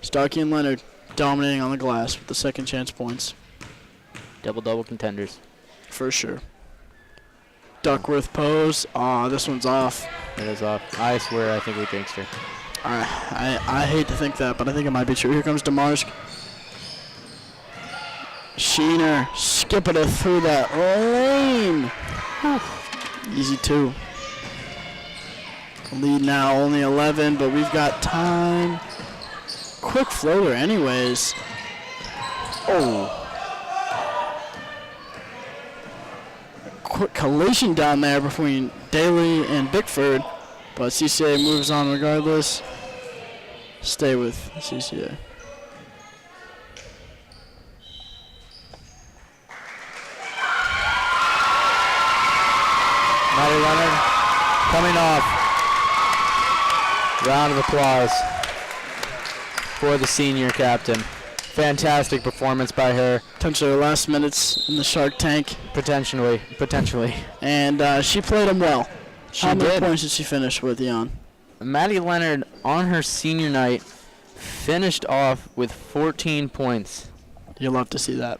[SPEAKER 1] Starkey and Leonard dominating on the glass with the second chance points.
[SPEAKER 2] Double-double contenders.
[SPEAKER 1] For sure. Duckworth pose. Aw, this one's off.
[SPEAKER 2] It is off. I swear I think we jinxed her.
[SPEAKER 1] I hate to think that, but I think it might be true. Here comes Demarsk. Sheener skipping it through that lane. Easy two. Lead now only 11, but we've got time. Quick floater anyways. Oh. Quick collision down there between Daly and Bickford, but CCA moves on regardless. Stay with CCA.
[SPEAKER 2] Maddie Leonard coming off. Round of applause for the senior captain. Fantastic performance by her.
[SPEAKER 1] Potentially her last minutes in the Shark Tank.
[SPEAKER 2] Potentially.
[SPEAKER 1] And she played them well.
[SPEAKER 2] She
[SPEAKER 1] How many
[SPEAKER 2] did.
[SPEAKER 1] points did she finish with, Jan?
[SPEAKER 2] Maddie Leonard on her senior night finished off with 14 points.
[SPEAKER 1] You'll love to see that.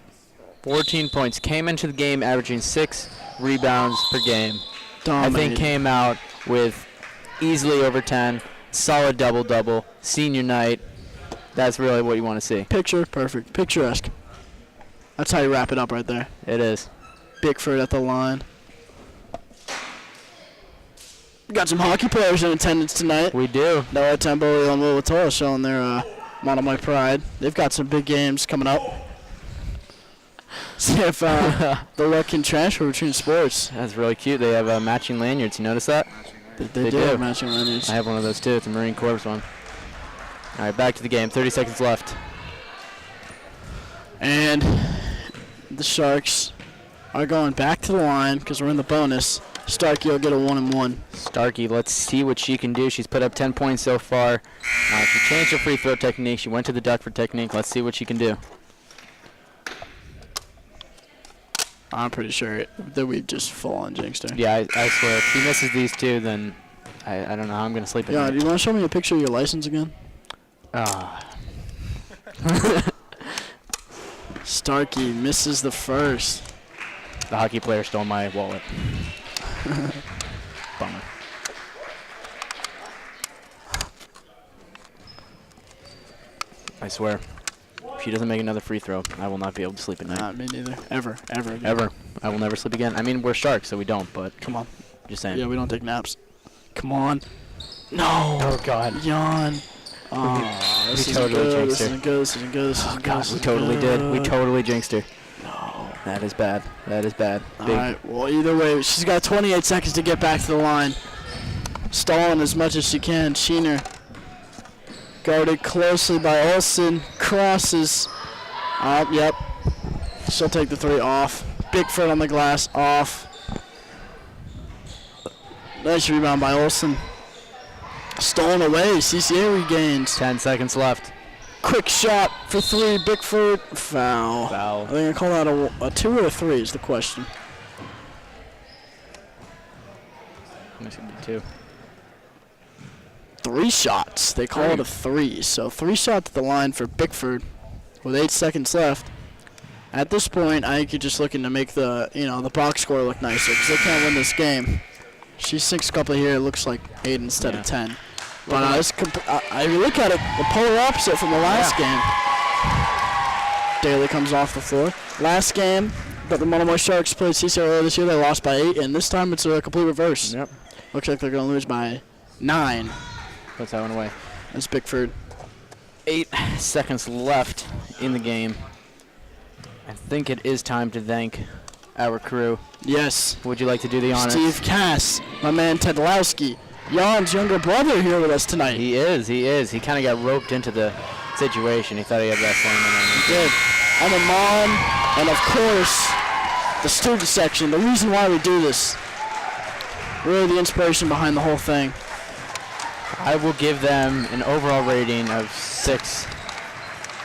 [SPEAKER 2] 14 points. Came into the game averaging 6 rebounds per game. I think
[SPEAKER 1] Dominated.
[SPEAKER 2] came out with easily over 10. Solid double-double. Senior night. That's really what you want to see.
[SPEAKER 1] Picture perfect. Picturesque. That's how you wrap it up right there.
[SPEAKER 2] It is.
[SPEAKER 1] Bickford at the line. Got some hockey players in attendance tonight.
[SPEAKER 2] We do.
[SPEAKER 1] Noah Tamboli and Will Watoa showing their Monomoy pride. They've got some big games coming up. See if the luck can transfer between sports.
[SPEAKER 2] That's really cute. They have matching lanyards. You notice that?
[SPEAKER 1] They do
[SPEAKER 2] do.
[SPEAKER 1] have matching lanyards.
[SPEAKER 2] I have one of those too. It's a Marine Corps one. All right, back to the game. 30 seconds left.
[SPEAKER 1] And the Sharks are going back to the line because we're in the bonus. Starkey will get a 1-and-1.
[SPEAKER 2] Starkey, let's see what she can do. She's put up 10 points so far. She changed her free throw technique. She went to the duck for technique. Let's see what she can do.
[SPEAKER 1] I'm pretty sure that we just full on jinxed her.
[SPEAKER 2] Yeah, I swear. If he misses these two, then I don't know how I'm going to sleep at
[SPEAKER 1] Yeah,
[SPEAKER 2] night.
[SPEAKER 1] do you want to show me a picture of your license again? Starkey misses the first.
[SPEAKER 2] The hockey player stole my wallet. Bummer. I swear. If she doesn't make another free throw, I will not be able to sleep at night.
[SPEAKER 1] Not me neither. Ever again.
[SPEAKER 2] Ever. I will never sleep again. I mean, we're sharks, so we don't, but
[SPEAKER 1] Come on.
[SPEAKER 2] just saying.
[SPEAKER 1] Yeah, we don't take naps. Come on. No.
[SPEAKER 2] Oh, God.
[SPEAKER 1] Yawn. Oh, this isn't
[SPEAKER 2] totally
[SPEAKER 1] good.
[SPEAKER 2] jinxed
[SPEAKER 1] This
[SPEAKER 2] her.
[SPEAKER 1] isn't good. This isn't good. This isn't
[SPEAKER 2] Oh,
[SPEAKER 1] good.
[SPEAKER 2] God,
[SPEAKER 1] This
[SPEAKER 2] we
[SPEAKER 1] isn't
[SPEAKER 2] totally did. We
[SPEAKER 1] good.
[SPEAKER 2] totally jinxed her.
[SPEAKER 1] No.
[SPEAKER 2] That is bad. That is bad.
[SPEAKER 1] All
[SPEAKER 2] Big.
[SPEAKER 1] right. Well, either way, she's got 28 seconds to get back to the line. Stalling as much as she can. Sheener guarded closely by Olsen. Crosses. Yep. She'll take the three off. Bigfoot on the glass. Off. Nice rebound by Olsen. Stolen away. CCA regains.
[SPEAKER 2] 10 seconds left.
[SPEAKER 1] Quick shot for three. Bigfoot. Foul.
[SPEAKER 2] Foul.
[SPEAKER 1] I think I call that a 2 or a 3 is the question.
[SPEAKER 2] That's going to be 2.
[SPEAKER 1] 3 shots. They call it a 3. So 3 shots at the line for Bickford with 8 seconds left. At this point, I think you're just looking to make the the box score look nicer because they can't win this game. She sinks a couple here. It looks like 8 instead of 10. But I look at it the polar opposite from the last game. Daly comes off the floor. Last game that the Monomoy Sharks played CCA earlier this year, they lost by 8, and this time it's a complete reverse.
[SPEAKER 2] Yep.
[SPEAKER 1] Looks like they're going to lose by 9.
[SPEAKER 2] Puts that one away.
[SPEAKER 1] That's Bickford.
[SPEAKER 2] 8 seconds left in the game. I think it is time to thank our crew.
[SPEAKER 1] Yes.
[SPEAKER 2] Would you like to do the honors?
[SPEAKER 1] Steve Cass, my man Tedlowski, Jan's younger brother here with us tonight.
[SPEAKER 2] He is. He kind of got roped into the situation. He thought he had wrestling in him.
[SPEAKER 1] He did. I'm a mom, and of course, the student section, the reason why we do this. Really the inspiration behind the whole thing.
[SPEAKER 2] I will give them an overall rating of 6.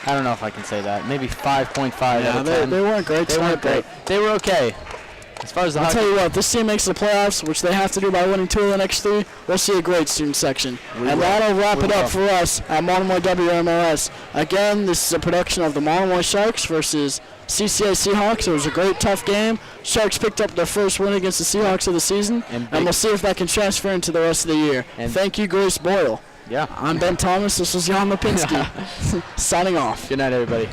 [SPEAKER 2] I don't know if I can say that. Maybe 5.5 out of 10.
[SPEAKER 1] They weren't great
[SPEAKER 2] They
[SPEAKER 1] tonight,
[SPEAKER 2] weren't great. They were okay. As far as the
[SPEAKER 1] I'll
[SPEAKER 2] hockey,
[SPEAKER 1] tell you what, this team makes the playoffs, which they have to do by winning 2 of the next 3. We'll see a great student section. And that'll wrap it up for us at Monomoy WMLS. Again, this is a production of the Monomoy Sharks versus CCA Seahawks. It was a great, tough game. Sharks picked up their first win against the Seahawks of the season, and we'll see if that can transfer into the rest of the year.
[SPEAKER 2] And
[SPEAKER 1] thank you, Grace Boyle.
[SPEAKER 2] Yeah.
[SPEAKER 1] I'm Ben Thomas. This was Jan Lipinski. Signing off.
[SPEAKER 2] Good night, everybody.